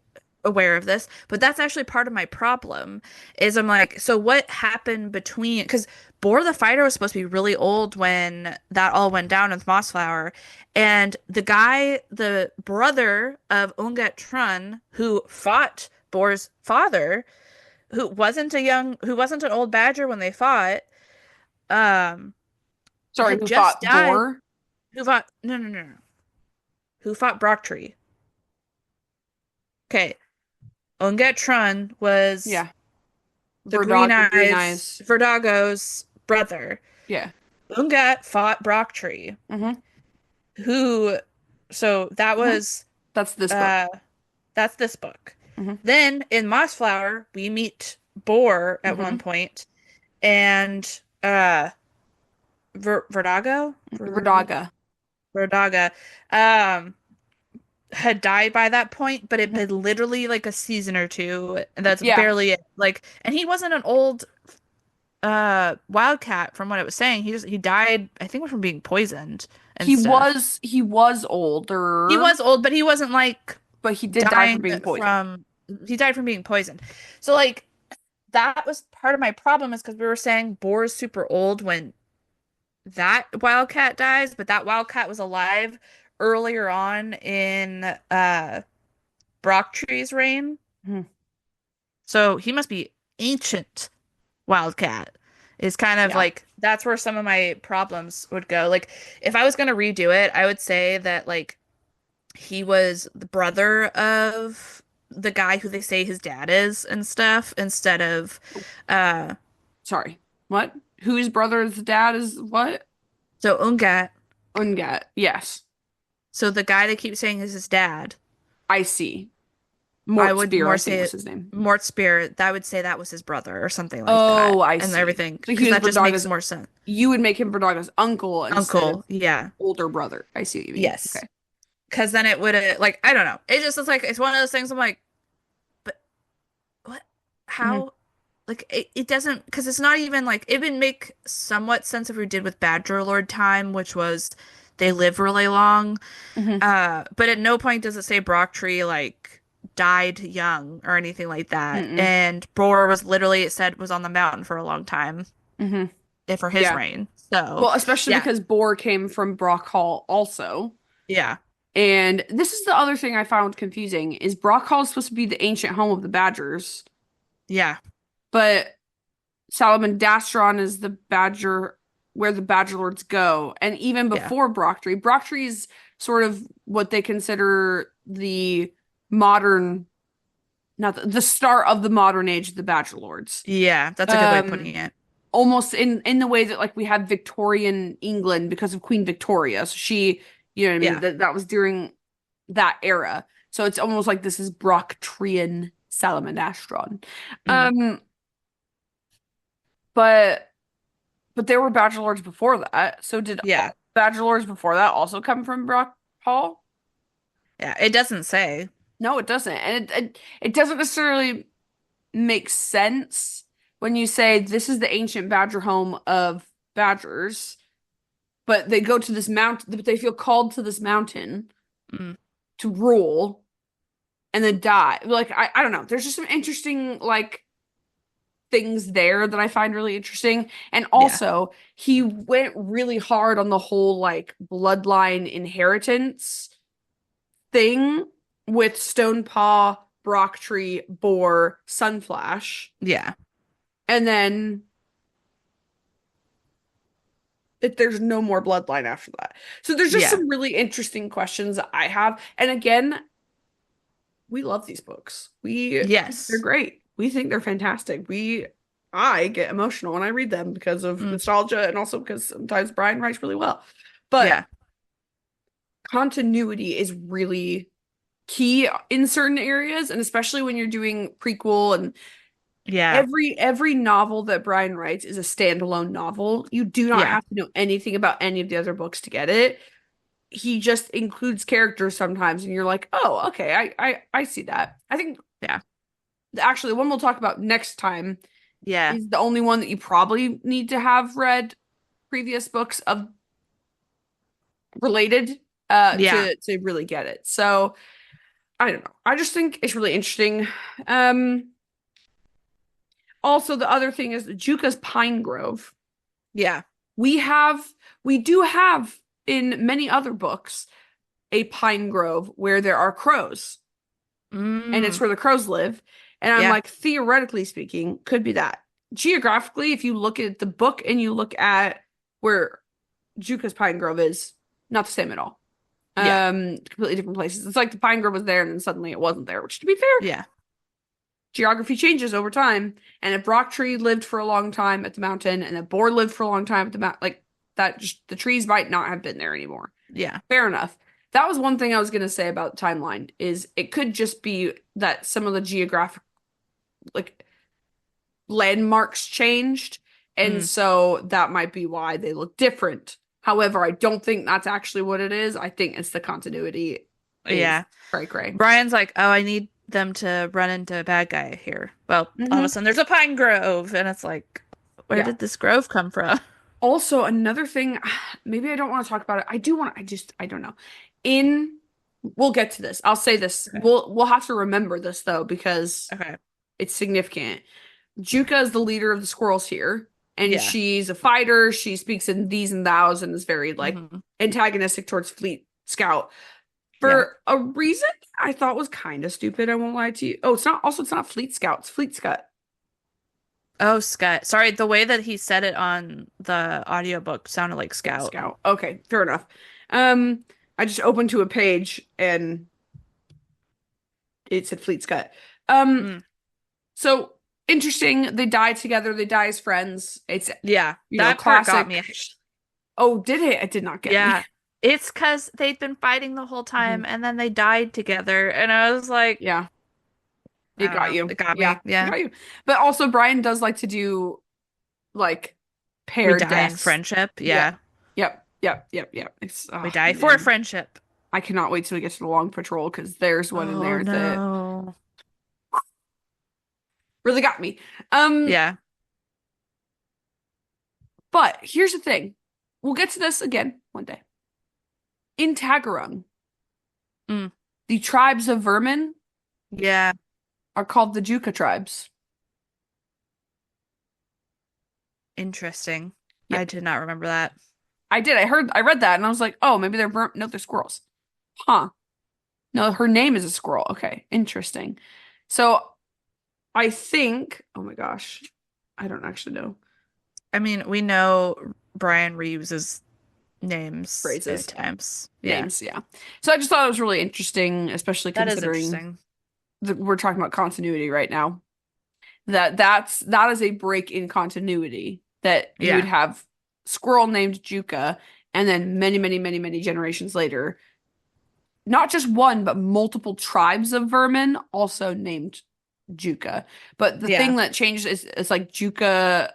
Speaker 2: aware of this, but that's actually part of my problem is I'm like, so what happened between because Boar the Fighter was supposed to be really old when that all went down with Mossflower. And the guy, the brother of Unget Trun, who fought Boar's father, who wasn't an old badger when they fought, um,
Speaker 1: Sorry,
Speaker 2: had
Speaker 1: who
Speaker 2: just
Speaker 1: fought
Speaker 2: died.
Speaker 1: Boar?
Speaker 2: Who fought? No, no, no, no. Who fought Brocktree? Okay, Unget Trun was
Speaker 1: Yeah.
Speaker 2: the Green
Speaker 1: The Green
Speaker 2: Eyes
Speaker 1: Eyes.
Speaker 2: Verdago's brother.
Speaker 1: Yeah.
Speaker 2: Unget fought Brocktree,
Speaker 1: Hmm.
Speaker 2: who, so that
Speaker 1: Hmm.
Speaker 2: was,
Speaker 1: That's this book.
Speaker 2: uh, that's this book.
Speaker 1: Hmm.
Speaker 2: Then in Mossflower, we meet Boar at one
Speaker 1: Hmm.
Speaker 2: point, and Verdago,
Speaker 1: Verdaga.
Speaker 2: Verdaga, um, had died by that point, but it
Speaker 1: Mhm.
Speaker 2: had been literally like a season or two, and that's
Speaker 1: Yeah.
Speaker 2: barely it. Like, and he wasn't an old wildcat from what it was saying. He died, I think, from being poisoned and stuff.
Speaker 1: He was
Speaker 2: He
Speaker 1: older,
Speaker 2: was old, but he wasn't like
Speaker 1: but he did die from
Speaker 2: dying
Speaker 1: being poisoned.
Speaker 2: from he died from being poisoned. So like that was part of my problem is because we were saying Boar is super old when that wildcat dies, but that wildcat was alive earlier on in Brocktree's reign.
Speaker 1: Mhm.
Speaker 2: So he must be ancient wildcat. Is kind of
Speaker 1: Yeah.
Speaker 2: like that's where some of my problems would go. Like if I was gonna redo it, I would say that like he was the brother of the guy who they say his dad is and stuff instead of uh
Speaker 1: Sorry. What? Whose brother's dad is what?
Speaker 2: so Ungat.
Speaker 1: Ungat. Yes.
Speaker 2: So the guy they keep saying is his dad.
Speaker 1: I see.
Speaker 2: I
Speaker 1: Mort
Speaker 2: would
Speaker 1: Spear,
Speaker 2: more
Speaker 1: I think
Speaker 2: say
Speaker 1: was his name.
Speaker 2: Mort Spear. That would say that was his brother or something like
Speaker 1: Oh,
Speaker 2: that,
Speaker 1: I
Speaker 2: and
Speaker 1: see.
Speaker 2: everything
Speaker 1: So he
Speaker 2: because
Speaker 1: was
Speaker 2: that just makes
Speaker 1: Verdaga's,
Speaker 2: more sense.
Speaker 1: you would make him Verdaga's uncle instead of
Speaker 2: Uncle, yeah,
Speaker 1: older brother. I see what you mean.
Speaker 2: yes,
Speaker 1: Okay.
Speaker 2: because then it would have like I don't know. It just is like it's one of those things. I'm like, but what?
Speaker 1: Hmm.
Speaker 2: How? Like it doesn't because it's not even like it would make somewhat sense if we did with Badger Lord time, which was they live really long.
Speaker 1: Hmm.
Speaker 2: But at no point does it say Brocktree like died young or anything like that.
Speaker 1: Mm-mm.
Speaker 2: And Boar was literally it said was on the mountain for a long time
Speaker 1: Hmm.
Speaker 2: for his
Speaker 1: Yeah.
Speaker 2: reign. So
Speaker 1: Well, especially
Speaker 2: yeah,
Speaker 1: because Boar came from Brock Hall also.
Speaker 2: yeah,
Speaker 1: And this is the other thing I found confusing is Brock Hall is supposed to be the ancient home of the Badgers,
Speaker 2: yeah,
Speaker 1: but Salamandastron is the Badger where the Badger Lords go. And even
Speaker 2: yeah,
Speaker 1: before Brocktree, Brocktree is sort of what they consider the modern, not the start of the modern age of the Badger Lords.
Speaker 2: yeah. That's a good way of
Speaker 1: Um,
Speaker 2: putting it.
Speaker 1: Almost in the way that like we have Victorian England because of Queen Victoria. So she, you know what I mean?
Speaker 2: Yeah,
Speaker 1: That was during that era. So it's almost like this is Brocktrian Salamandastron.
Speaker 2: mm,
Speaker 1: Um, but there were bachelors before that. So did
Speaker 2: yeah,
Speaker 1: all bachelors before that also come from Brock Hall?
Speaker 2: yeah. It doesn't say.
Speaker 1: No, it doesn't. And it doesn't necessarily make sense when you say this is the ancient badger home of badgers, but they go to this mountain, but they feel called to this mountain
Speaker 2: Mm,
Speaker 1: to rule and then die. Like I don't know. There's just some interesting like things there that I find really interesting. And
Speaker 2: yeah,
Speaker 1: also, he went really hard on the whole like bloodline inheritance thing with Stonepaw, Brocktree, Boar, Sunflash.
Speaker 2: yeah,
Speaker 1: And then that there's no more bloodline after that. So there's just
Speaker 2: Yeah.
Speaker 1: some really interesting questions that I have. And again, we love these books. We think they're
Speaker 2: Yes.
Speaker 1: great. We think they're fantastic. I get emotional when I read them because of
Speaker 2: Mm,
Speaker 1: nostalgia and also because sometimes Brian writes really well. But
Speaker 2: yeah.
Speaker 1: continuity is really key in certain areas, and especially when you're doing prequel and
Speaker 2: Yeah.
Speaker 1: every novel that Brian writes is a standalone novel. You do not
Speaker 2: Yeah.
Speaker 1: have to know anything about any of the other books to get it. He just includes characters sometimes, and you're like, oh, okay, I see that. I think
Speaker 2: Yeah.
Speaker 1: actually the one we'll talk about next time
Speaker 2: Yeah.
Speaker 1: is the only one that you probably need to have read previous books of related
Speaker 2: Yeah.
Speaker 1: to really get it. So I don't know. I just think it's really interesting. Um Also the other thing is Juka's Pine Grove.
Speaker 2: Yeah.
Speaker 1: We have we do have in many other books a pine grove where there are crows and it's
Speaker 2: Mm.
Speaker 1: where the crows live. And I'm
Speaker 2: Yeah.
Speaker 1: like, theoretically speaking, could be that. Geographically, if you look at the book and you look at where Juka's Pine Grove is, not the same at all.
Speaker 2: Yeah.
Speaker 1: Completely different places. It's like the Pine Grove was there and then suddenly it wasn't there, which to be fair,
Speaker 2: Yeah.
Speaker 1: geography changes over time. And if Brocktree lived for a long time at the mountain and if Boar lived for a long time at the mountain, like that, just the trees might not have been there anymore.
Speaker 2: Yeah.
Speaker 1: Fair enough. That was one thing I was going to say about the timeline is it could just be that some of the geographic like landmarks changed and
Speaker 2: Mm.
Speaker 1: so that might be why they look different. However, I don't think that's actually what it is. I think it's the continuity is
Speaker 2: Yeah.
Speaker 1: cray cray.
Speaker 2: Brian's like, oh, I need them to run into a bad guy here. Well, all of a
Speaker 1: Hmm.
Speaker 2: sudden there's a pine grove, and it's like, where
Speaker 1: Yeah.
Speaker 2: did this grove come from?
Speaker 1: Also, another thing, maybe I don't want to talk about it. I do want I don't know. In we'll get to this. I'll say this.
Speaker 2: Okay.
Speaker 1: We'll have to remember this though because
Speaker 2: Okay.
Speaker 1: it's significant. Juka is the leader of the squirrels here, and
Speaker 2: Yeah.
Speaker 1: she's a fighter. She speaks in these and thous and is very like
Speaker 2: Hmm.
Speaker 1: antagonistic towards Fleet Scout
Speaker 2: Yeah.
Speaker 1: for a reason I thought was kind of stupid. I won't lie to you. Oh, it's not Fleet Scout. It's Fleet Scut.
Speaker 2: Oh, Scott. Sorry, the way that he said it on the audiobook sounded like
Speaker 1: Fleet
Speaker 2: Scout.
Speaker 1: Scout. Okay, fair enough. Um, I just opened to a page and it said Fleet Scut. Um,
Speaker 2: Mm.
Speaker 1: so interesting. They die together. They die as friends. It's
Speaker 2: Yeah,
Speaker 1: you know
Speaker 2: that part got me
Speaker 1: classic.
Speaker 2: actually.
Speaker 1: Oh, did it? It did not get me.
Speaker 2: Yeah. It's because they'd been fighting the whole time
Speaker 1: Mhm.
Speaker 2: and then they died together. And I was like,
Speaker 1: Yeah.
Speaker 2: I
Speaker 1: It
Speaker 2: don't
Speaker 1: got
Speaker 2: know.
Speaker 1: you.
Speaker 2: It got
Speaker 1: Yeah,
Speaker 2: me.
Speaker 1: it
Speaker 2: Yeah.
Speaker 1: got you. But also, Brian does like to do like
Speaker 2: We
Speaker 1: paired
Speaker 2: die in
Speaker 1: deaths.
Speaker 2: friendship.
Speaker 1: Yeah.
Speaker 2: Yeah.
Speaker 1: Yep. It's
Speaker 2: We
Speaker 1: oh
Speaker 2: die for
Speaker 1: man,
Speaker 2: friendship.
Speaker 1: I cannot wait till we get to the long patrol because there's one in
Speaker 2: Oh
Speaker 1: there that
Speaker 2: no.
Speaker 1: really got me. Um,
Speaker 2: Yeah.
Speaker 1: but here's the thing. We'll get to this again one day. In Tagarung,
Speaker 2: Mm.
Speaker 1: the tribes of vermin
Speaker 2: Yeah.
Speaker 1: are called the Juka tribes.
Speaker 2: Interesting. I
Speaker 1: Yep,
Speaker 2: did not remember that.
Speaker 1: I did. I read that and I was like, oh, maybe they're no, they're squirrels. Huh. No, her name is a squirrel. Okay, interesting. So I think, oh my gosh, I don't actually know
Speaker 2: I mean, we know Brian Reeves's names at
Speaker 1: phrases,
Speaker 2: times. Yeah.
Speaker 1: names, yeah. So I just thought it was really interesting, especially
Speaker 2: That is
Speaker 1: considering
Speaker 2: interesting.
Speaker 1: that we're talking about continuity right now. That is a break in continuity that you would
Speaker 2: Yeah.
Speaker 1: have squirrel named Juka, and then many generations later, not just one, but multiple tribes of vermin also named Juka. But the
Speaker 2: Yeah.
Speaker 1: thing that changed is it's like Juka,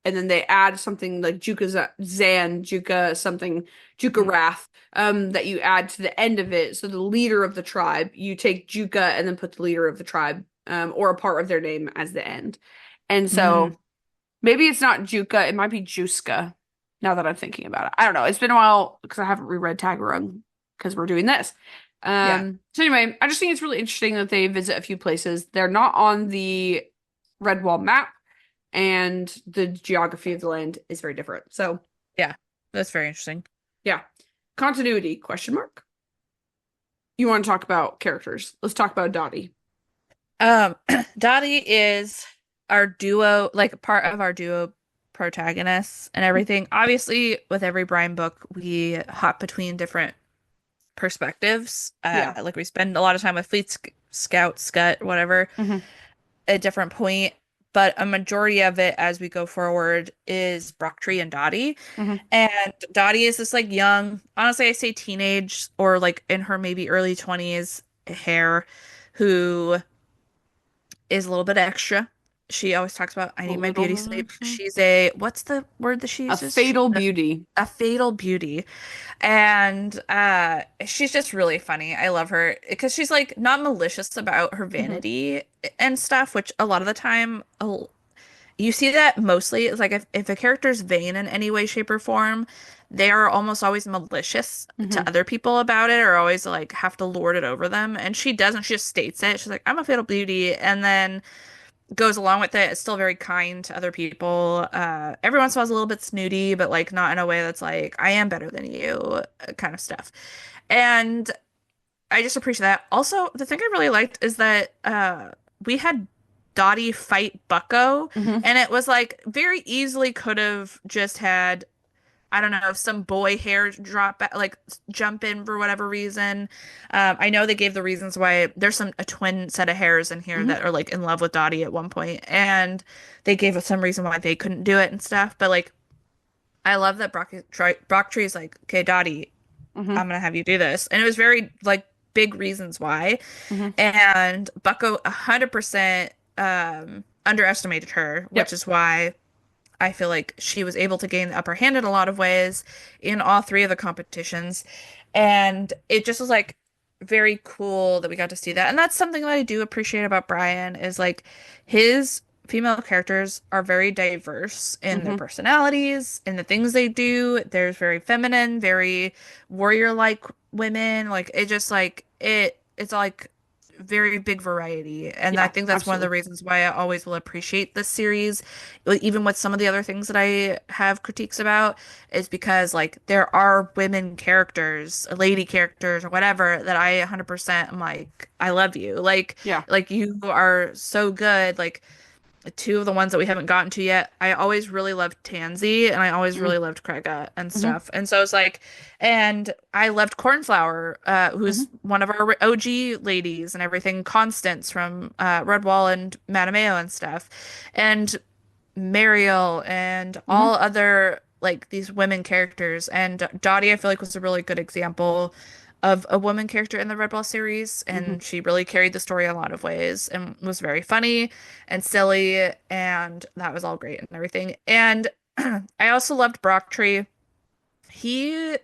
Speaker 1: and then they add something like Juka Zan, Juka something, Juka
Speaker 2: Mm.
Speaker 1: Wrath, that you add to the end of it. So the leader of the tribe, you take Juka and then put the leader of the tribe, or a part of their name as the end. And
Speaker 2: Mm.
Speaker 1: so maybe it's not Juka, it might be Juska, now that I'm thinking about it. I don't know. It's been a while because I haven't reread Tagarung because we're doing this.
Speaker 2: Yeah.
Speaker 1: So anyway, I just think it's really interesting that they visit a few places. They're not on the Red Wall map, and the geography of the land is very different. So
Speaker 2: Yeah. That's very interesting.
Speaker 1: yeah, continuity question mark. You want to talk about characters? Let's talk about Dottie.
Speaker 2: Dottie is our duo, like part of our duo protagonists and everything. Obviously, with every Brian book, we hop between different perspectives.
Speaker 1: Yeah.
Speaker 2: Like we spend a lot of time with Scout, Scut, whatever,
Speaker 1: Hmm.
Speaker 2: at a different point. But a majority of it as we go forward is Brocktree and Dottie.
Speaker 1: Hmm.
Speaker 2: And Dottie is this like young, honestly, I say teenage or like in her maybe early 20s hair who is a little bit extra. She always talks about, I
Speaker 1: A
Speaker 2: need my
Speaker 1: little
Speaker 2: beauty
Speaker 1: bit
Speaker 2: sleep.
Speaker 1: extra.
Speaker 2: She's a, what's the word that she
Speaker 1: A
Speaker 2: uses? She's
Speaker 1: fatal beauty.
Speaker 2: a fatal beauty. And she's just really funny. I love her because she's like not malicious about her
Speaker 1: Hmm.
Speaker 2: vanity and stuff, which a lot of the time you see that mostly. It's like if a character's vain in any way, shape, or form, they are almost always malicious
Speaker 1: Hmm.
Speaker 2: to other people about it or always like have to lord it over them. And she doesn't, she just states it. She's like, I'm a fatal beauty, and then goes along with it. It's still very kind to other people. Every once in a while is a little bit snooty, but like not in a way that's like, I am better than you, kind of stuff. And I just appreciate that. Also, the thing I really liked is that we had Dottie fight Bucko,
Speaker 1: Hmm.
Speaker 2: and it was like very easily could have just had, I don't know, some boy hair drop like jump in for whatever reason. I know they gave the reasons why there's a twin set of hairs in here
Speaker 1: Hmm.
Speaker 2: that are like in love with Dottie at one point, and they gave us some reason why they couldn't do it and stuff. But like, I love that Brocktree is like, okay, Dottie,
Speaker 1: Hmm.
Speaker 2: I'm gonna have you do this, and it was very like big reasons why.
Speaker 1: Hmm.
Speaker 2: And Bucko 100% underestimated her, which
Speaker 1: Yep.
Speaker 2: is why I feel like she was able to gain the upper hand in a lot of ways in all three of the competitions. And it just was like very cool that we got to see that. And that's something that I do appreciate about Brian is like his female characters are very diverse in their
Speaker 1: Hmm.
Speaker 2: personalities, in the things they do. There's very feminine, very warrior-like women. Like it just like it's like very big variety. And I
Speaker 1: Yeah,
Speaker 2: think that's one of the
Speaker 1: absolutely.
Speaker 2: reasons why I always will appreciate this series, even with some of the other things that I have critiques about, is because like there are women characters, lady characters or whatever that I 100% am like, I love you.
Speaker 1: Yeah.
Speaker 2: Like you are so good. Like two of the ones that we haven't gotten to yet. I always really loved Tansy and I always
Speaker 1: Hmm.
Speaker 2: really loved Craiga and
Speaker 1: Hmm.
Speaker 2: stuff. And so it's like, and I loved Cornflower, who's
Speaker 1: Hmm.
Speaker 2: one of our OG ladies and everything, Constance from Redwall and Matameo and stuff. And Mariel and
Speaker 1: Hmm.
Speaker 2: all other like these women characters. And Dottie, I feel like was a really good example of a woman character in the Red Ball series,
Speaker 1: Hmm.
Speaker 2: and she really carried the story in a lot of ways and was very funny and silly, and that was all great and everything. And I also loved Brocktree. He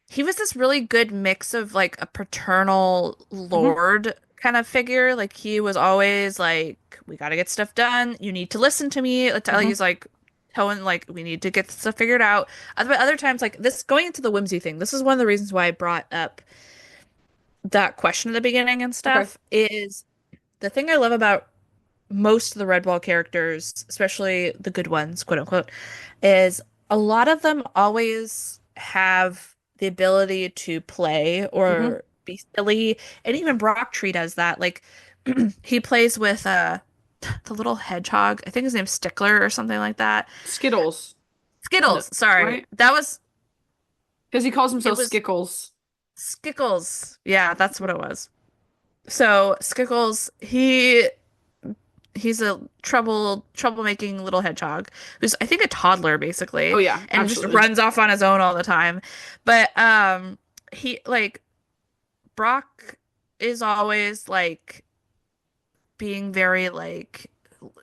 Speaker 2: he was this really good mix of like a paternal
Speaker 1: Hmm.
Speaker 2: lord kind of figure. Like he was always like, "We got to get stuff done. You need to listen to me."
Speaker 1: Hmm.
Speaker 2: He's like telling like, "We need to get stuff figured out." Other times, like this going into the whimsy thing. This is one of the reasons why I brought up that question at the beginning and
Speaker 1: Okay.
Speaker 2: stuff. Is the thing I love about most of the Red Ball characters, especially the good ones, quote unquote, is a lot of them always have the ability to play
Speaker 1: Hmm.
Speaker 2: or be silly. And even Brocktree does that. Like he plays with the little hedgehog. I think his name's Stickler or something like that.
Speaker 1: Skittles. No,
Speaker 2: Skittles, sorry.
Speaker 1: right?
Speaker 2: That was
Speaker 1: Because he calls
Speaker 2: it
Speaker 1: himself
Speaker 2: was
Speaker 1: Skickles.
Speaker 2: Skickles. Yeah, that's what it was. So Skickles, he's a troublemaking little hedgehog who's I think a toddler
Speaker 1: Oh
Speaker 2: basically
Speaker 1: yeah,
Speaker 2: and just
Speaker 1: absolutely.
Speaker 2: runs off on his own all the time. But he like Brock is always like being very like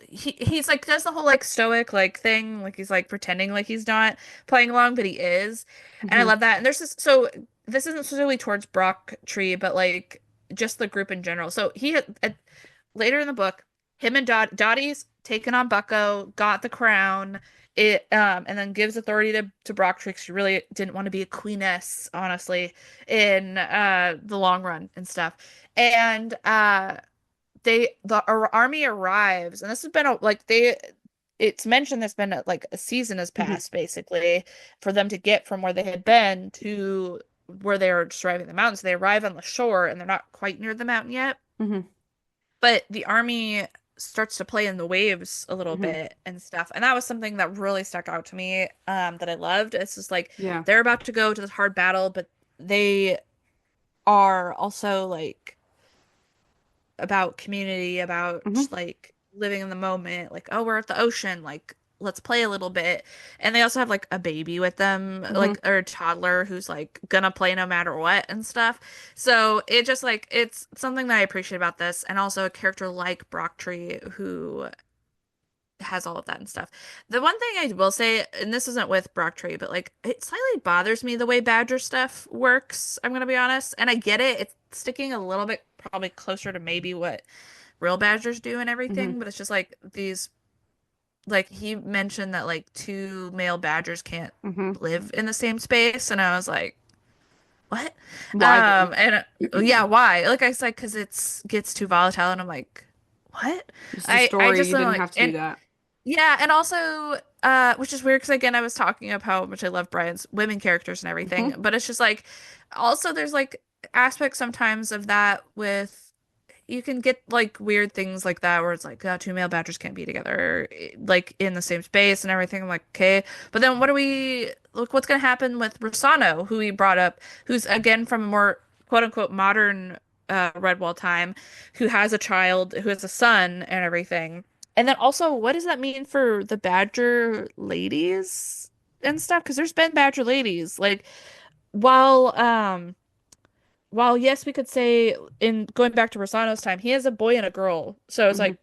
Speaker 2: he's like does the whole like stoic like thing like he's like pretending like he's not playing along but he is. And I
Speaker 1: Hmm.
Speaker 2: love that. And there's this so this isn't specifically towards Brock Tree but like just the group in general. So he had later in the book, him and Dottie's taken on Bucko, got the crown, and then gives authority to Brocktrix. She really didn't want to be a queeness, honestly, in the long run and stuff. And the army arrives, and this has been it's mentioned there's been like a season has
Speaker 1: Hmm.
Speaker 2: passed basically for them to get from where they had been to where they are driving the mountains. They arrive on the shore and they're not quite near the mountain yet.
Speaker 1: Hmm.
Speaker 2: But the army starts to play in the waves a little
Speaker 1: Hmm.
Speaker 2: bit and stuff. And that was something that really stuck out to me, that I loved. It's just like
Speaker 1: Yeah.
Speaker 2: they're about to go to this hard battle, but they are also like about community, about
Speaker 1: Hmm.
Speaker 2: like living in the moment, like, oh, we're at the ocean, like let's play a little bit. And they also have like a baby with them,
Speaker 1: Hmm.
Speaker 2: like or a toddler who's like gonna play no matter what and stuff. So it just like it's something that I appreciate about this, and also a character like Brocktree who has all of that and stuff. The one thing I will say, and this isn't with Brocktree, but like it slightly bothers me the way Badger stuff works, I'm gonna be honest. And I get it, it's sticking a little bit probably closer to maybe what real badgers do and
Speaker 1: Hmm.
Speaker 2: everything, but it's just like these, like he mentioned that like two male badgers can't
Speaker 1: Hmm.
Speaker 2: live in the same space, and I was like, what?
Speaker 1: Why
Speaker 2: And
Speaker 1: though?
Speaker 2: yeah, why? Like I said, because it's gets too volatile, and I'm like, what?
Speaker 1: This is a
Speaker 2: I
Speaker 1: story.
Speaker 2: just
Speaker 1: You
Speaker 2: am
Speaker 1: didn't
Speaker 2: like,
Speaker 1: have to do
Speaker 2: and
Speaker 1: that.
Speaker 2: yeah, and also, which is weird because again, I was talking about how much I love Brian's women characters and everything,
Speaker 1: Hmm.
Speaker 2: but it's just like, also there's like aspects sometimes of that with you can get like weird things like that where it's like, two male badgers can't be together, like in the same space and everything. I'm like, okay, but then what do we look? What's gonna happen with Rosano, who he brought up, who's again from a more quote unquote modern Redwall time, who has a child, who has a son and everything. And then also, what does that mean for the Badger ladies and stuff? Because there's been Badger ladies. Like, while while yes, we could say in going back to Rosano's time, he has a boy and a girl. So it's
Speaker 1: Hmm.
Speaker 2: like,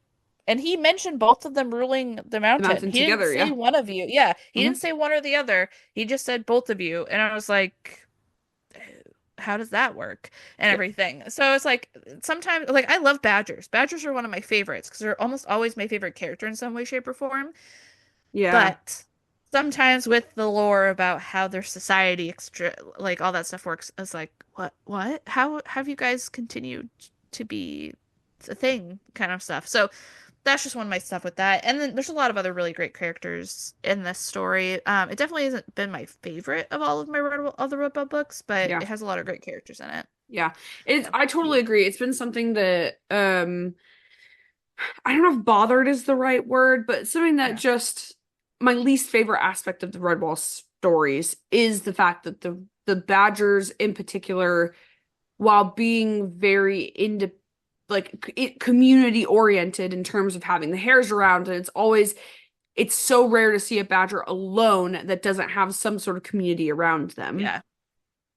Speaker 2: and he mentioned both of them ruling the
Speaker 1: The
Speaker 2: mountain.
Speaker 1: mountain
Speaker 2: He didn't
Speaker 1: together.
Speaker 2: say
Speaker 1: Yeah.
Speaker 2: one of you. Yeah, he
Speaker 1: Hmm.
Speaker 2: didn't say one or the other. He just said both of you. And I was like, how does that work and
Speaker 1: Yeah.
Speaker 2: everything? So it's like sometimes like I love badgers. Badgers are one of my favorites because they're almost always my favorite character in some way, shape, or form.
Speaker 1: Yeah.
Speaker 2: But sometimes with the lore about how their society extra like all that stuff works, it's like, what? How have you guys continued to be a thing kind of stuff? So that's just one of my stuff with that. And then there's a lot of other really great characters in this story. It definitely hasn't been my favorite of all of my other Red books, but
Speaker 1: Yeah.
Speaker 2: it has a lot of great characters in it.
Speaker 1: Yeah. It's
Speaker 2: So
Speaker 1: I totally agree. It's been something that I don't know if bothered is the right word, but something that
Speaker 2: yeah,
Speaker 1: just my least favorite aspect of the Redwall stories is the fact that the Badgers in particular, while being very into community oriented in terms of having the hairs around, and it's so rare to see a Badger alone that doesn't have some sort of community around them.
Speaker 2: yeah,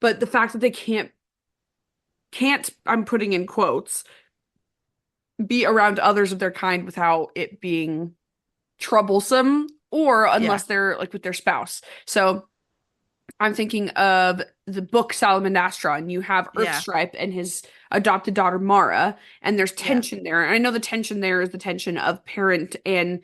Speaker 1: But the fact that they can't, I'm putting in quotes, be around others of their kind without it being troublesome, or
Speaker 2: yeah,
Speaker 1: unless they're like with their spouse. So I'm thinking of the book Salamandastra, and you have
Speaker 2: yeah,
Speaker 1: Earthstripe and his adopted daughter Mara, and there's
Speaker 2: yeah,
Speaker 1: tension there. And I know the tension there is the tension of parent and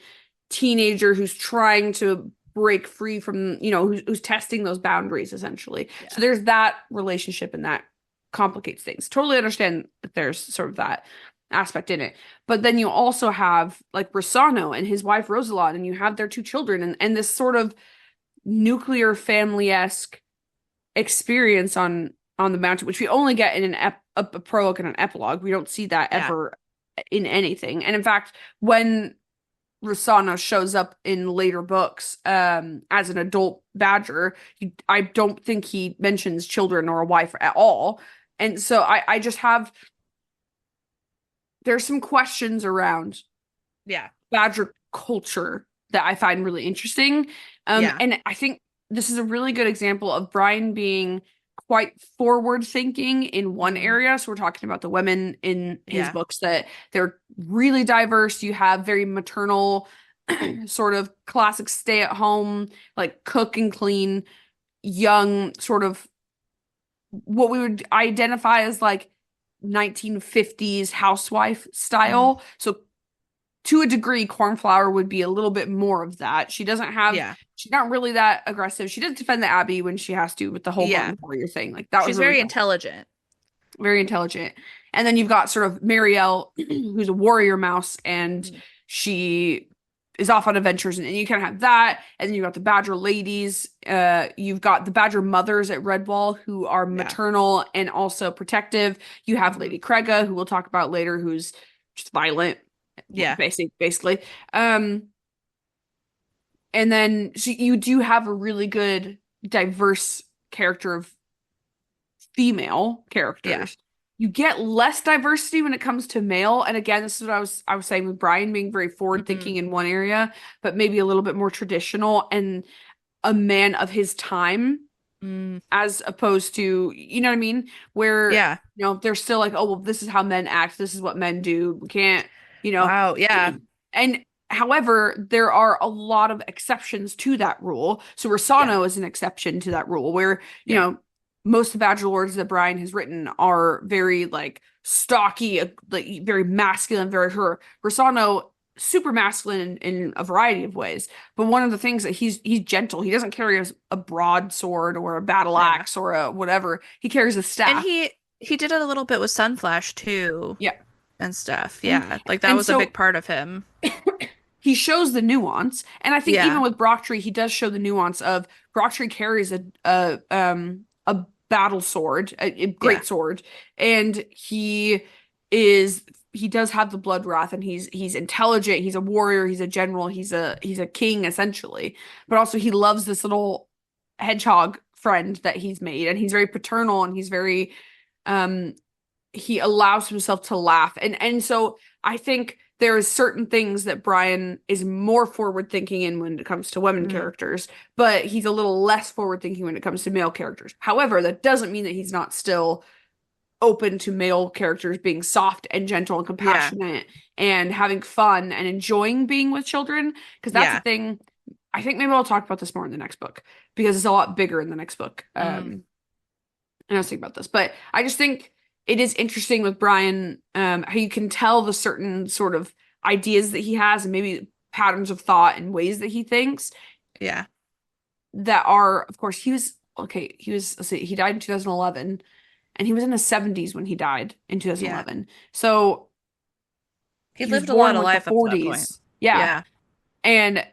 Speaker 1: teenager who's trying to break free from, who's testing those boundaries essentially. So
Speaker 2: yeah,
Speaker 1: there's that relationship, and that complicates things. Totally understand that there's sort of that aspect in it. But then you also have like Rosano and his wife Rosalot, and you have their two children, and this sort of nuclear family-esque experience on the mountain, which we only get in a prologue and an epilogue. We don't see that
Speaker 2: yeah,
Speaker 1: ever in anything. And in fact, when Rosanna shows up in later books as an adult badger, I don't think he mentions children or a wife at all. And so I just have there's some questions around
Speaker 2: yeah,
Speaker 1: badger culture that I find really interesting.
Speaker 2: yeah,
Speaker 1: And I think this is a really good example of Brian being quite forward thinking in one
Speaker 2: hmm,
Speaker 1: area. So we're talking about the women in his
Speaker 2: yeah,
Speaker 1: books, that they're really diverse. You have very maternal, sort of classic stay at home, like cook and clean, young, sort of what we would identify as like 1950s housewife
Speaker 2: hmm,
Speaker 1: style. So to a degree, Cornflower would be a little bit more of that.
Speaker 2: yeah,
Speaker 1: She's not really that aggressive. She does defend the Abbey when she has to with the whole
Speaker 2: yeah.
Speaker 1: Golden Warrior thing. Like that was
Speaker 2: She's
Speaker 1: really
Speaker 2: very
Speaker 1: cool.
Speaker 2: intelligent.
Speaker 1: Very intelligent. And then you've got sort of Marielle, who's a warrior mouse, and
Speaker 2: Mhm.
Speaker 1: she is off on adventures, and you kind of have that. And then you've got the Badger ladies. You've got the Badger mothers at Redwall, who are
Speaker 2: Yeah.
Speaker 1: maternal and also protective. You have
Speaker 2: Hmm.
Speaker 1: Lady Crega, who we'll talk about later, who's just violent
Speaker 2: Yeah.
Speaker 1: basically. Um, and then so you do have a really good diverse character of female
Speaker 2: Yeah.
Speaker 1: characters. You get less diversity when it comes to male. And again, this is what I was saying with Brian being very forward
Speaker 2: Hmm.
Speaker 1: thinking in one area, but maybe a little bit more traditional and a man of his time
Speaker 2: Mm.
Speaker 1: as opposed to, you know what I mean? Where,
Speaker 2: Yeah.
Speaker 1: they're still like, oh, well, this is how men act. This is what men do. We can't, you know.
Speaker 2: Wow. Yeah.
Speaker 1: And however, there are a lot of exceptions to that rule. So
Speaker 2: Yeah.
Speaker 1: Rosano is an exception to that rule where,
Speaker 2: Yeah.
Speaker 1: most of the bachelors that Brian has written are very like stocky, like very masculine, very her. Rosano super masculine in a variety of ways. But one of the things that he's gentle. He doesn't carry a broadsword or a battle
Speaker 2: Yeah.
Speaker 1: axe or a whatever. He carries a
Speaker 2: And
Speaker 1: staff.
Speaker 2: he did it a little bit with Sunflash too
Speaker 1: Yeah.
Speaker 2: and stuff.
Speaker 1: And
Speaker 2: Yeah. Like that
Speaker 1: and
Speaker 2: was a big
Speaker 1: so
Speaker 2: part of him.
Speaker 1: he shows the nuance. And I think even
Speaker 2: Yeah.
Speaker 1: with Brocktree, he does show the nuance of Brocktree carries a battle sword, a
Speaker 2: Yeah.
Speaker 1: great sword, and is he does have the blood wrath and he's intelligent, he's a warrior, he's a general, he's a king essentially. But also he loves this little hedgehog friend that he's made, and he's very paternal and he's very um he allows himself to laugh. And so I think there is certain things that Brian is more forward thinking in when it comes to women
Speaker 2: Mm.
Speaker 1: characters, but he's a little less forward thinking when it comes to male characters. However, that doesn't mean that he's not still open to male characters being soft and gentle and
Speaker 2: Yeah.
Speaker 1: compassionate and having fun and enjoying being with children. Because that's the
Speaker 2: Yeah.
Speaker 1: thing. I think maybe I'll talk about this more in the next book because it's a lot bigger in the next book.
Speaker 2: Mm.
Speaker 1: And I was thinking about this, but I just think it is interesting with Brian, how you can tell the certain sort of ideas that he has and maybe patterns of thought and ways that he thinks
Speaker 2: Yeah.
Speaker 1: that are, of course, let's see, he died in 2011 and he was in his 70s when he died in
Speaker 2: Yeah.
Speaker 1: 2011. So
Speaker 2: He
Speaker 1: he was
Speaker 2: lived a lot
Speaker 1: born
Speaker 2: of
Speaker 1: like the
Speaker 2: life up to that point.
Speaker 1: 40s. Yeah.
Speaker 2: Yeah.
Speaker 1: And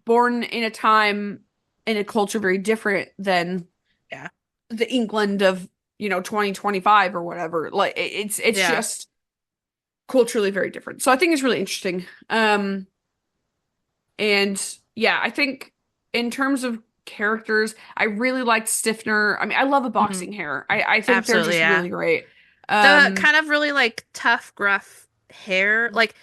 Speaker 1: born in a time in a culture very different than
Speaker 2: Yeah.
Speaker 1: the England of 2025 or whatever. Like it's
Speaker 2: Yeah.
Speaker 1: just culturally very different. So I think it's really interesting. And yeah, I think in terms of characters, I really liked Stiffner. I mean, I love a
Speaker 2: Hmm.
Speaker 1: boxing hair. I think they're
Speaker 2: Absolutely.
Speaker 1: just
Speaker 2: Yeah.
Speaker 1: really great.
Speaker 2: The
Speaker 1: Um,
Speaker 2: kind of really like tough, gruff hair. Like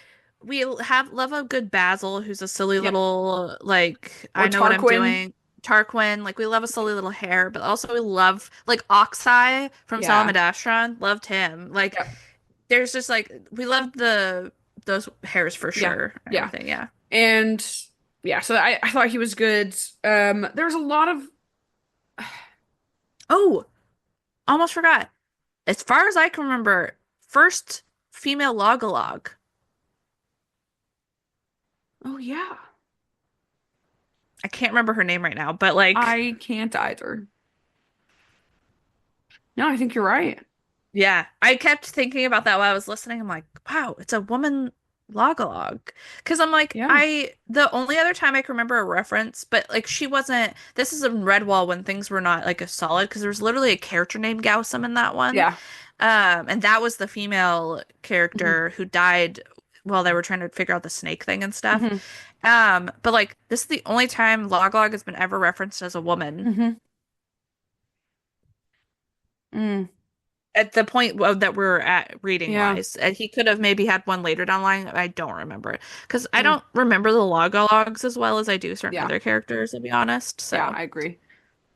Speaker 2: we have love a good Basil, who's a silly
Speaker 1: yep.
Speaker 2: little like
Speaker 1: Or
Speaker 2: I know what I'm
Speaker 1: Tarquin.
Speaker 2: doing. Tarquin, like we love a silly little hair, but also we love like Oxeye from
Speaker 1: Yeah.
Speaker 2: Salamadashran. Loved him. Like
Speaker 1: Yep.
Speaker 2: there's just like we love the those hairs for
Speaker 1: Yeah.
Speaker 2: sure.
Speaker 1: Yeah.
Speaker 2: Everything, yeah.
Speaker 1: And yeah, so I thought he was good. There was a lot of
Speaker 2: Oh, almost forgot. As far as I can remember, first female log-a-log.
Speaker 1: oh yeah.
Speaker 2: I can't remember her name right now, but like,
Speaker 1: I can't either. No, I think you're right.
Speaker 2: yeah, I kept thinking about that while I was listening. I'm like, wow, it's a woman log-a-log. Because I'm like,
Speaker 1: Yeah.
Speaker 2: the only other time I can remember a reference, but like she wasn't, this is in Redwall when things were not like a solid, because there was literally a character named Gaussum in that one.
Speaker 1: Yeah.
Speaker 2: And that was the female
Speaker 1: Hmm.
Speaker 2: character who died while they were trying to figure out the snake thing and stuff.
Speaker 1: Hmm.
Speaker 2: But like this is the only time Log has been ever referenced as a woman
Speaker 1: Hmm. Mm.
Speaker 2: at the point that we're at reading
Speaker 1: Yeah.
Speaker 2: wise. And he could have maybe had one later down the line. I don't remember it because I
Speaker 1: Mm.
Speaker 2: don't remember the Logs as well as I do certain
Speaker 1: Yeah.
Speaker 2: other characters, to be honest.
Speaker 1: Yeah,
Speaker 2: So
Speaker 1: I agree.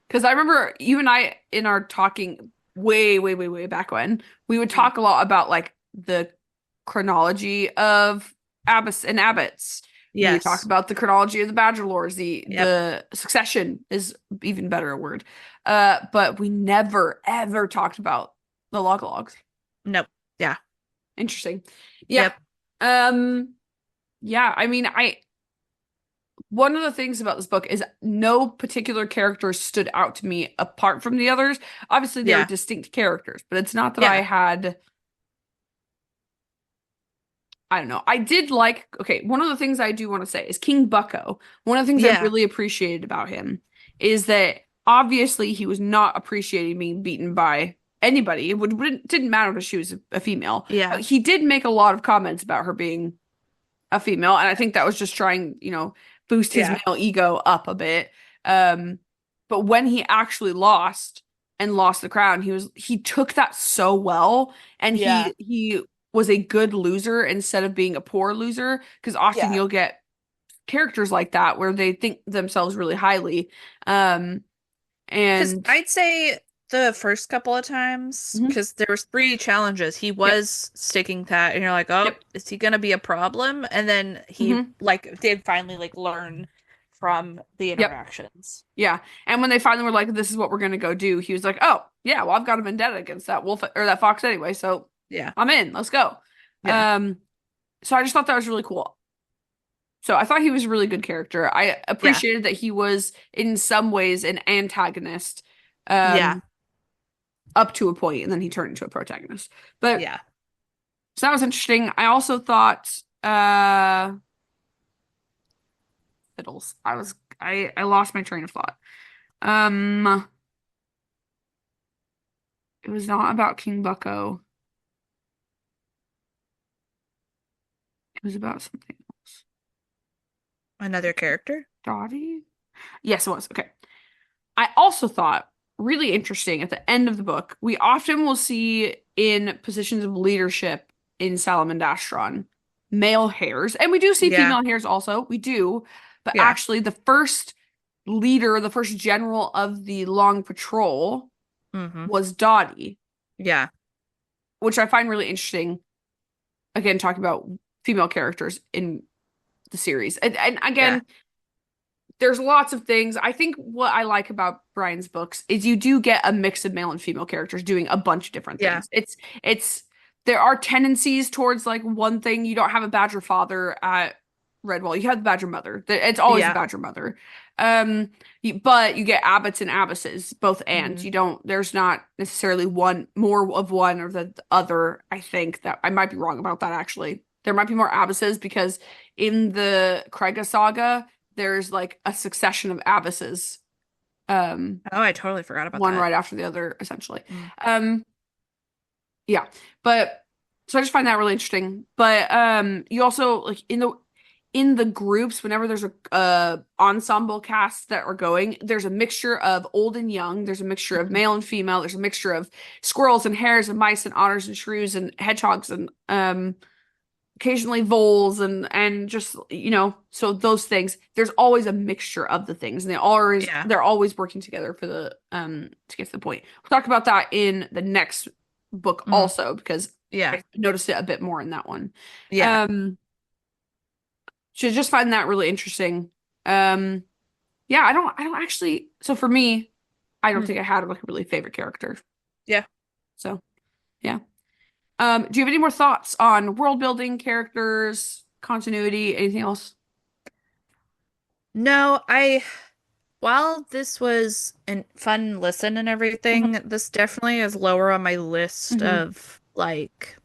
Speaker 1: Because I remember you and I in our talking way, way, way, way back when we would
Speaker 2: mm,
Speaker 1: talk a lot about like the chronology of abbess and abbots. We would talk
Speaker 2: yes,
Speaker 1: about the chronology of the Badger Lords. The
Speaker 2: yep,
Speaker 1: the succession is even better a word. But we never ever talked about the Logalogs.
Speaker 2: nope, yeah,
Speaker 1: Interesting. Yeah.
Speaker 2: yep,
Speaker 1: Um. Yeah. I mean, I one of the things about this book is no particular character stood out to me apart from the others. Obviously, they were
Speaker 2: yeah,
Speaker 1: distinct characters, but it's not that I
Speaker 2: yeah,
Speaker 1: had, I don't know. I did like, okay, one of the things I do want to say is King Bucko. One of the things I
Speaker 2: yeah,
Speaker 1: really appreciated about him is that obviously he was not appreciating being beaten by anybody. It didn't matter if she was a female.
Speaker 2: yeah,
Speaker 1: He did make a lot of comments about her being a female, and I think that was just trying, boost his
Speaker 2: Yeah.
Speaker 1: male ego up a bit. Um, but when he actually lost the crown, he took that so well, and
Speaker 2: Yeah.
Speaker 1: he was a good loser instead of being a poor loser, because often
Speaker 2: Yeah.
Speaker 1: you'll get characters like that where they think themselves really highly. Um,
Speaker 2: Because
Speaker 1: and
Speaker 2: I'd say the first couple of times,
Speaker 1: mhm,
Speaker 2: because there was three challenges, he
Speaker 1: yep,
Speaker 2: was sticking that, and you're like, oh,
Speaker 1: yep,
Speaker 2: is he gonna be a problem? And then he
Speaker 1: hmm
Speaker 2: like did finally like learn from the
Speaker 1: yep,
Speaker 2: interactions.
Speaker 1: yeah. And when they finally were like, "This is what we're gonna go do," he was like, "Oh, yeah, well, I've got a vendetta against that wolf or that fox anyway, so
Speaker 2: Yeah.
Speaker 1: I'm in. Let's go."
Speaker 2: Yeah.
Speaker 1: Um, so I just thought that was really cool. So I thought he was a really good character. I
Speaker 2: Yeah.
Speaker 1: appreciated that he was in some ways an antagonist,
Speaker 2: Yeah.
Speaker 1: um, up to a point, and then he turned into a protagonist. But
Speaker 2: Yeah.
Speaker 1: so that was interesting. I also thought, fiddles. I lost my train of thought. Um, it was not about King Bucko. It was about something else.
Speaker 2: Another character?
Speaker 1: Dottie? Yes, it was. Okay. I also thought really interesting at the end of the book, we often will see in positions of leadership in Salamandastron male hairs, and we do see
Speaker 2: Yeah.
Speaker 1: female hairs also. We do, but
Speaker 2: Yeah.
Speaker 1: actually, the first leader, the first general of the Long Patrol
Speaker 2: Mm-hmm.
Speaker 1: was Dottie,
Speaker 2: Yeah.
Speaker 1: which I find really interesting. Again, talking about female characters in the series, and
Speaker 2: Yeah.
Speaker 1: again, there's lots of things. I think what I like about Brian's books is you do get a mix of male and female characters doing a bunch of different
Speaker 2: Yeah.
Speaker 1: things. It's there are tendencies towards like one thing. You don't have a Badger father at Redwall. You have the Badger mother. It's always the
Speaker 2: Yeah.
Speaker 1: Badger mother. But you get abbots and abbesses, both and.
Speaker 2: Mm-hmm.
Speaker 1: You don't, there's not necessarily one more of one or the other. I think that I might be wrong about that actually. There might be more abbesses because in the Craiga saga there's like a succession of abbesses, um,
Speaker 2: Oh, I totally forgot about
Speaker 1: one
Speaker 2: that.
Speaker 1: right after the other, essentially.
Speaker 2: Mm.
Speaker 1: Um, yeah, but so I just find that really interesting. But you also like in the groups, whenever there's a ensemble cast that are going, there's a mixture of old and young. There's a mixture of
Speaker 2: Mhm.
Speaker 1: male and female. There's a mixture of squirrels and hares and mice and otters and shrews and hedgehogs and occasionally voles and just so those things there's always a mixture of the things and
Speaker 2: Yeah.
Speaker 1: they're always working together for the to get to the point. We'll talk about that in the next book
Speaker 2: Mm.
Speaker 1: also because
Speaker 2: Yeah.
Speaker 1: I noticed it a bit more in that one.
Speaker 2: Yeah.
Speaker 1: um so just find that really interesting. um yeah, I don't actually, so for me I don't
Speaker 2: Mm.
Speaker 1: think I had like a really favorite character,
Speaker 2: Yeah.
Speaker 1: so yeah. Do you have any more thoughts on world building, characters, continuity, anything else?
Speaker 2: No, while this was a fun listen and everything,
Speaker 1: Mhm.
Speaker 2: this definitely is lower on my list
Speaker 1: Mhm.
Speaker 2: of like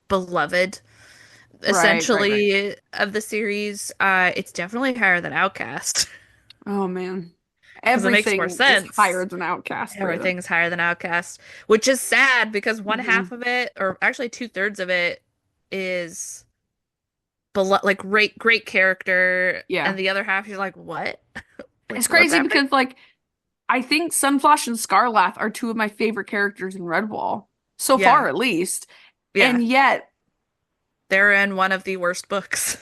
Speaker 2: beloved,
Speaker 1: Right, right, right.
Speaker 2: essentially, of the series. It's definitely higher than Outcast
Speaker 1: Oh man.
Speaker 2: because it makes more
Speaker 1: Everything is higher
Speaker 2: sense.
Speaker 1: than Outcast, Brianna.
Speaker 2: Everything's higher than Outcast, which is sad because one half
Speaker 1: Hmm.
Speaker 2: of it, or actually two-thirds of it, is like great character,
Speaker 1: Yeah.
Speaker 2: and the other half you're like, what? Like,
Speaker 1: It's
Speaker 2: what's
Speaker 1: crazy
Speaker 2: happening?
Speaker 1: because like I think Sunflash and Scarlath are two of my favorite characters in Redwall. So
Speaker 2: Yeah,
Speaker 1: far at least.
Speaker 2: yeah.
Speaker 1: And yet,
Speaker 2: They're in one of the worst books.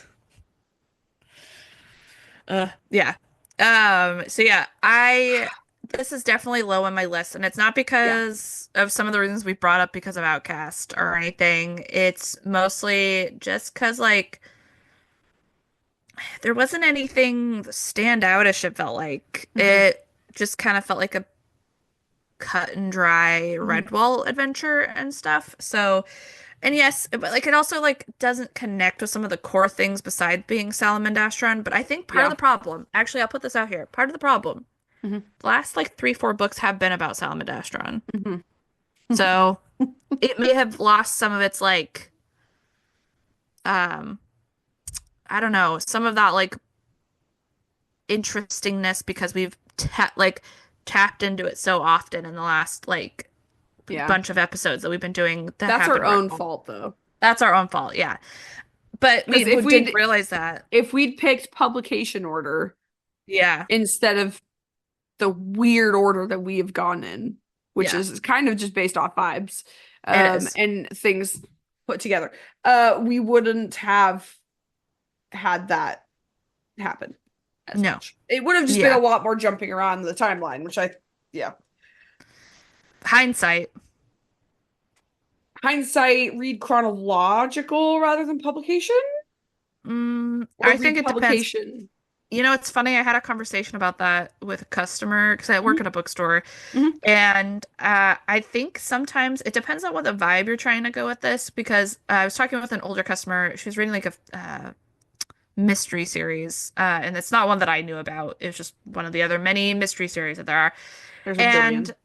Speaker 2: Yeah. So yeah, I this is definitely low on my list, and it's not
Speaker 1: yeah.
Speaker 2: because of some of the reasons we brought up because of Outcast or anything. It's mostly just because like there wasn't anything stand outish, it felt like.
Speaker 1: Hmm.
Speaker 2: It just kind of felt like a cut and dry
Speaker 1: Hmm.
Speaker 2: Redwall adventure and stuff. So, and yes, but like it also like doesn't connect with some of the core things besides being Salamandastron. But I think part of
Speaker 1: Yeah.
Speaker 2: the problem, actually, I'll put this out here. Part of the problem,
Speaker 1: Hmm.
Speaker 2: the last like three, four books have been about Salamandastron.
Speaker 1: Hmm.
Speaker 2: So it may have lost some of its like, um, I don't know, some of that like interestingness because we've tapped into it so often in the last like
Speaker 1: Yeah.
Speaker 2: bunch of episodes that we've been doing that
Speaker 1: That's
Speaker 2: have
Speaker 1: our
Speaker 2: been
Speaker 1: own
Speaker 2: Redwall.
Speaker 1: fault though.
Speaker 2: That's our own fault, yeah. But we
Speaker 1: Because if
Speaker 2: didn't
Speaker 1: we'd
Speaker 2: realize that.
Speaker 1: if we'd picked publication order
Speaker 2: Yeah,
Speaker 1: instead of the weird order that we have gone in, which
Speaker 2: yeah,
Speaker 1: is kind of just based off vibes,
Speaker 2: it is.
Speaker 1: and things put together, we wouldn't have had that happen as
Speaker 2: No.
Speaker 1: much. It would have just been a
Speaker 2: Yeah.
Speaker 1: lot more jumping around the timeline, which yeah.
Speaker 2: Hindsight.
Speaker 1: Hindsight, read chronological rather than publication, or
Speaker 2: I think
Speaker 1: read
Speaker 2: it depends.
Speaker 1: publication.
Speaker 2: You know, it's funny. I had a conversation about that with a customer because I work
Speaker 1: Hmm.
Speaker 2: at a bookstore,
Speaker 1: Hmm.
Speaker 2: and I think sometimes it depends on what the vibe you're trying to go with this. Because I was talking with an older customer. She was reading like a mystery series, and it's not one that I knew about. It was just one of the other many mystery series that there are,
Speaker 1: There's a
Speaker 2: and
Speaker 1: billion.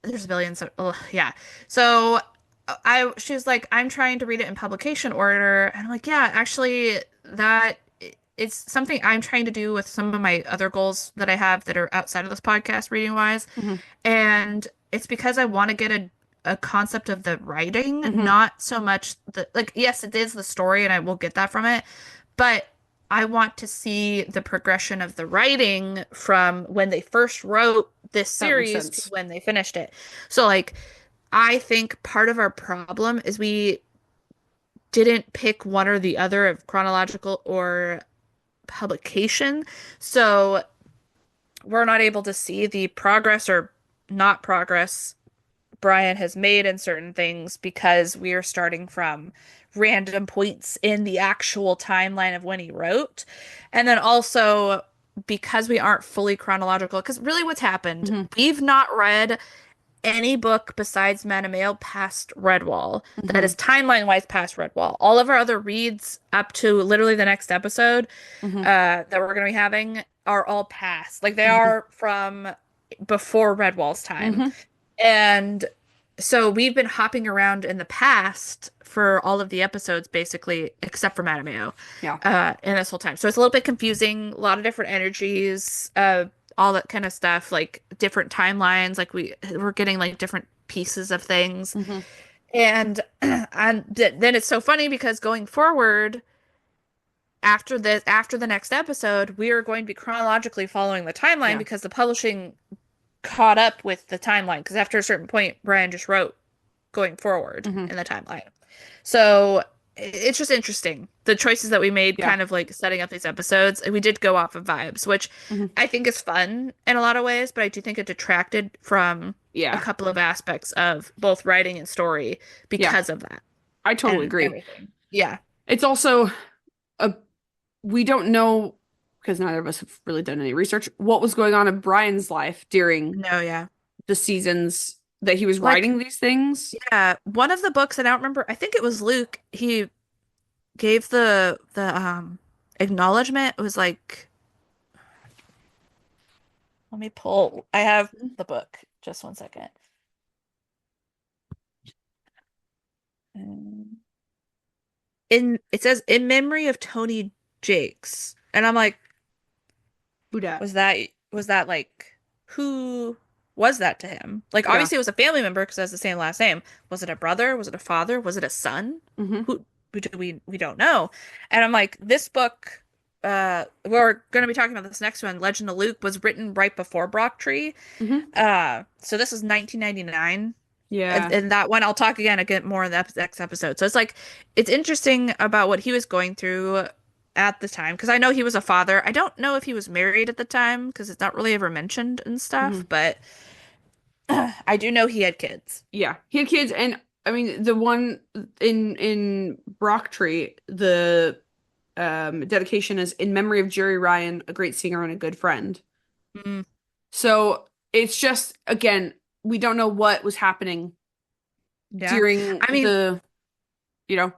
Speaker 2: there's billions of, ugh, yeah. So she was like, I'm trying to read it in publication order. And I'm like, yeah, actually, it's something I'm trying to do with some of my other goals that I have that are outside of this podcast, reading wise.
Speaker 1: Hmm.
Speaker 2: And it's because I want to get a concept of the writing,
Speaker 1: Hmm.
Speaker 2: not so much the, like, yes, it is the story, and I will get that from it. But I want to see the progression of the writing from when they first wrote this
Speaker 1: That makes
Speaker 2: series to
Speaker 1: sense.
Speaker 2: when they finished it. So, like, I think part of our problem is we didn't pick one or the other of chronological or publication. So, we're not able to see the progress or not progress Brian has made in certain things because we are starting from random points in the actual timeline of when he wrote. And then also because we aren't fully chronological, because really what's happened,
Speaker 1: Hmm.
Speaker 2: we've not read any book besides Mail past Redwall that
Speaker 1: Hmm.
Speaker 2: is timeline wise past Redwall. All of our other reads up to literally the next episode
Speaker 1: Hmm.
Speaker 2: that we're going to be having are all past. Like they
Speaker 1: Hmm.
Speaker 2: are from before Redwall's time.
Speaker 1: Hmm.
Speaker 2: And so we've been hopping around in the past for all of the episodes, basically, except for Matameo,
Speaker 1: Yeah.
Speaker 2: in this whole time. So it's a little bit confusing, a lot of different energies, all that kind of stuff, like different timelines, like we're getting like different pieces of things.
Speaker 1: Hmm.
Speaker 2: And then it's so funny because going forward, after the next episode, we are going to be chronologically following the timeline
Speaker 1: Yeah.
Speaker 2: because the publishing caught up with the timeline. Because after a certain point, Brian just wrote going forward
Speaker 1: Hmm.
Speaker 2: in the timeline. So it's just interesting. The choices that we made
Speaker 1: Yeah.
Speaker 2: kind of like setting up these episodes. And we did go off of vibes, which
Speaker 1: Hmm.
Speaker 2: I think is fun in a lot of ways, but I do think it detracted from a
Speaker 1: Yeah.
Speaker 2: couple of aspects of both writing and story
Speaker 1: Yeah.
Speaker 2: because of that
Speaker 1: I totally
Speaker 2: and
Speaker 1: agree.
Speaker 2: everything. Yeah.
Speaker 1: It's also a we don't know because neither of us have really done any research what was going on in Brian's life during
Speaker 2: No, yeah.
Speaker 1: the seasons that he was
Speaker 2: Like,
Speaker 1: writing these things.
Speaker 2: yeah, one of the books, and I don't remember, I think it was Luke, he gave the acknowledgement. It was like, let me pull. I have the book. Just one second. Um, In it says in memory of Tony Jakes. And I'm like,
Speaker 1: Who dat?
Speaker 2: was that like who was that to him? Like
Speaker 1: Yeah.
Speaker 2: obviously it was a family member because it has the same last name. Was it a brother? Was it a father? Was it a son?
Speaker 1: Hmm.
Speaker 2: Who do we don't know. And I'm like, this book we're going to be talking about this next one, Legend of Luke, was written right before Brocktree.
Speaker 1: Hmm.
Speaker 2: So this is 1999. And,
Speaker 1: Yeah.
Speaker 2: and that one I'll talk again more in the next episode. So it's like it's interesting about what he was going through at the time because I know he was a father. I don't know if he was married at the time because it's not really ever mentioned and stuff,
Speaker 1: Hmm.
Speaker 2: but I do know he had kids.
Speaker 1: Yeah. He had kids, and I mean the one in Brocktree, the dedication is in memory of Jerry Ryan, a great singer and a good friend.
Speaker 2: Mm,
Speaker 1: So it's just again, we don't know what was happening
Speaker 2: yeah.
Speaker 1: during
Speaker 2: I mean,
Speaker 1: the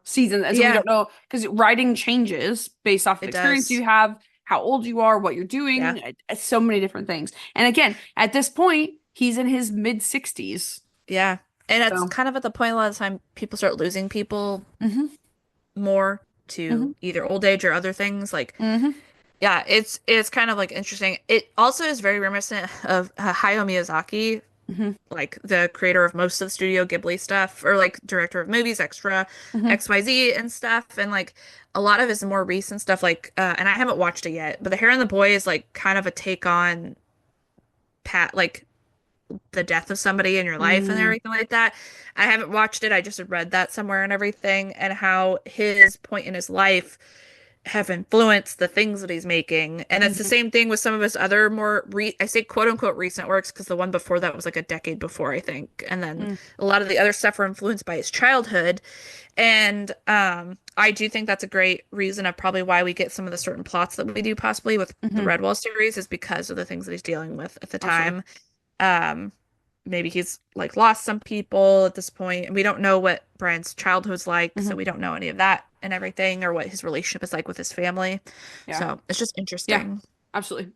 Speaker 1: season, and so we
Speaker 2: yeah,
Speaker 1: don't know because writing changes based off of
Speaker 2: it
Speaker 1: experience you
Speaker 2: does.
Speaker 1: have, how old you are, what you're
Speaker 2: Yeah.
Speaker 1: doing, so many different things. And again, at this point, he's in his mid 60s.
Speaker 2: Yeah. And it's
Speaker 1: So,
Speaker 2: kind of at the point a lot of the time people start losing people
Speaker 1: hmm.
Speaker 2: more
Speaker 1: Hmm.
Speaker 2: to either old age or other things. Like,
Speaker 1: Hmm.
Speaker 2: yeah, it's kind of like interesting. It also is very reminiscent of Hayao Miyazaki.
Speaker 1: Hmm.
Speaker 2: like the creator of most of the Studio Ghibli stuff, or like director of movies, extra
Speaker 1: Hmm.
Speaker 2: XYZ and stuff, and like a lot of his more recent stuff, like and I haven't watched it yet, but The Hare and the Boy is like kind of a take on Pat, like the death of somebody in your life and
Speaker 1: Mm.
Speaker 2: everything like that. I haven't watched it. I just had read that somewhere and everything, and how his point in his life have influenced the things that he's making. And it's the
Speaker 1: Hmm.
Speaker 2: same thing with some of his other more I say quote unquote recent works because the one before that was like a decade before, I think. And then
Speaker 1: Mm.
Speaker 2: a lot of the other stuff were influenced by his childhood. And I do think that's a great reason of probably why we get some of the certain plots that we do possibly with the
Speaker 1: Hmm.
Speaker 2: Redwall series is because of the things that he's dealing with at the
Speaker 1: Absolutely.
Speaker 2: time. Um, maybe he's like lost some people at this point, and we don't know what Brian's childhood's like, so
Speaker 1: Hmm.
Speaker 2: we don't know any of that and everything, or what his relationship is like with his family.
Speaker 1: Yeah.
Speaker 2: So it's just
Speaker 1: Yeah.
Speaker 2: interesting.
Speaker 1: Absolutely.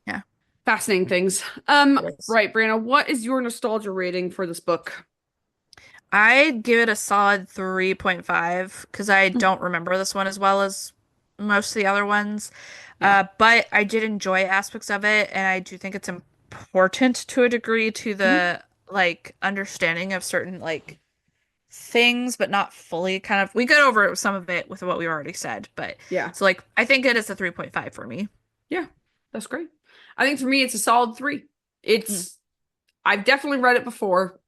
Speaker 2: Yeah,
Speaker 1: Fascinating things.
Speaker 2: it is.
Speaker 1: Right, Brianna, what is your nostalgia rating for this book?
Speaker 2: I'd give it a solid 3.5 because I don't remember this one as well as most of the other ones.
Speaker 1: Yeah.
Speaker 2: But I did enjoy aspects of it, and I do think it's important to a degree to
Speaker 1: Hmm.
Speaker 2: the like understanding of certain like things, but not fully kind of. We got over some of it with what we already said, but
Speaker 1: Yeah.
Speaker 2: so like I think it is a 3.5 for me.
Speaker 1: Yeah. That's great. I think for me, it's a solid three.
Speaker 2: Mm.
Speaker 1: I've definitely read it before.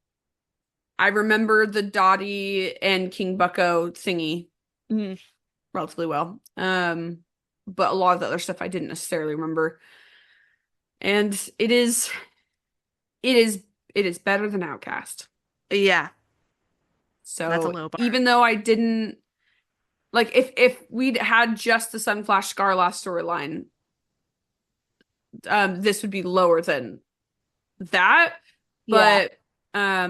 Speaker 1: I remember the Dottie and King Bucko thingy
Speaker 2: Mm.
Speaker 1: relatively well. But a lot of the other stuff I didn't necessarily remember. And it is, it is better than Outcast.
Speaker 2: Yeah, that's a
Speaker 1: So
Speaker 2: low bar.
Speaker 1: even though I didn't like, if we'd had just the Sunflash Scarlass storyline, this would be lower than that.
Speaker 2: Yeah.
Speaker 1: But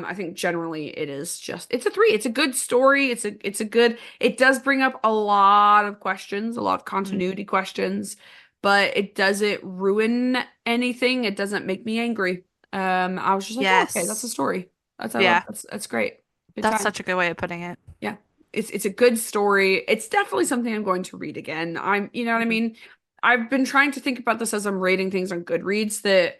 Speaker 1: I think generally it is just it's a three. It's a good story. It's a good it does bring up a lot of questions, a lot of
Speaker 2: Mm.
Speaker 1: continuity questions, but it doesn't ruin anything. It doesn't make me angry. I was just like, oh, okay, that's a
Speaker 2: Yes.
Speaker 1: story. That's I love
Speaker 2: Yeah.
Speaker 1: that's great. Good
Speaker 2: That's
Speaker 1: time.
Speaker 2: such a good way of putting it.
Speaker 1: Yeah. It's a good story. It's definitely something I'm going to read again. You know what I
Speaker 2: Mhm.
Speaker 1: mean? I've been trying to think about this as I'm rating things on Goodreads that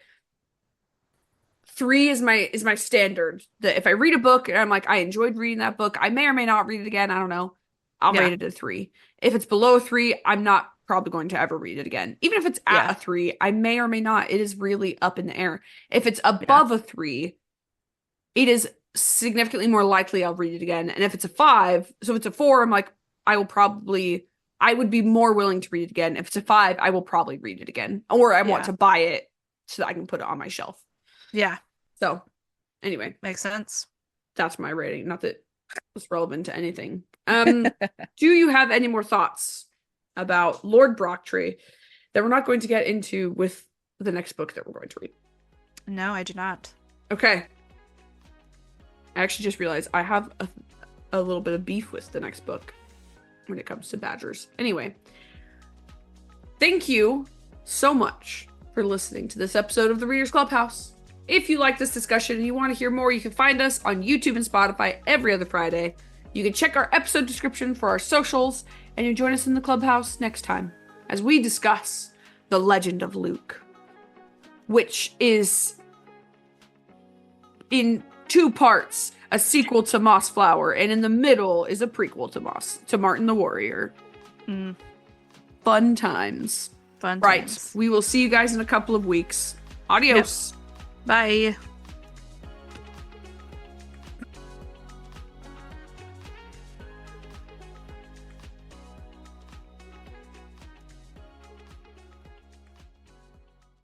Speaker 1: three is my standard. That if I read a book and I'm like, I enjoyed reading that book, I may or may not read it again. I don't know. I'll
Speaker 2: Yeah.
Speaker 1: rate it a three. If it's below a three, I'm not probably going to ever read it again. Even if it's at a
Speaker 2: Yeah.
Speaker 1: three, I may or may not. It is really up in the air. If it's
Speaker 2: Yeah.
Speaker 1: above a three, it is significantly more likely I'll read it again. And if it's a five, so if it's a four, I'm like, I would be more willing to read it again. If it's a five, I will probably read it again. Or I want
Speaker 2: Yeah.
Speaker 1: to buy it so that I can put it on my shelf.
Speaker 2: Yeah.
Speaker 1: So anyway,
Speaker 2: Makes sense.
Speaker 1: that's my rating. Not that it's relevant to anything. Do you have any more thoughts about Lord Brocktree that we're not going to get into with the next book that we're going to read?
Speaker 2: No, I do not.
Speaker 1: Okay. I actually just realized I have a little bit of beef with the next book when it comes to badgers. Anyway, thank you so much for listening to this episode of the Readers Clubhouse. If you like this discussion and you want to hear more, you can find us on YouTube and Spotify every other Friday. You can check our episode description for our socials, and you join us in the clubhouse next time as we discuss The Legend of Luke, which is in two parts, a sequel to Mossflower, and in the middle is a prequel to Martin the Warrior.
Speaker 2: Mm.
Speaker 1: Fun times.
Speaker 2: Fun
Speaker 1: Right.
Speaker 2: times.
Speaker 1: We will see you guys in a couple of weeks.
Speaker 2: Yep.
Speaker 1: Adios.
Speaker 2: Bye.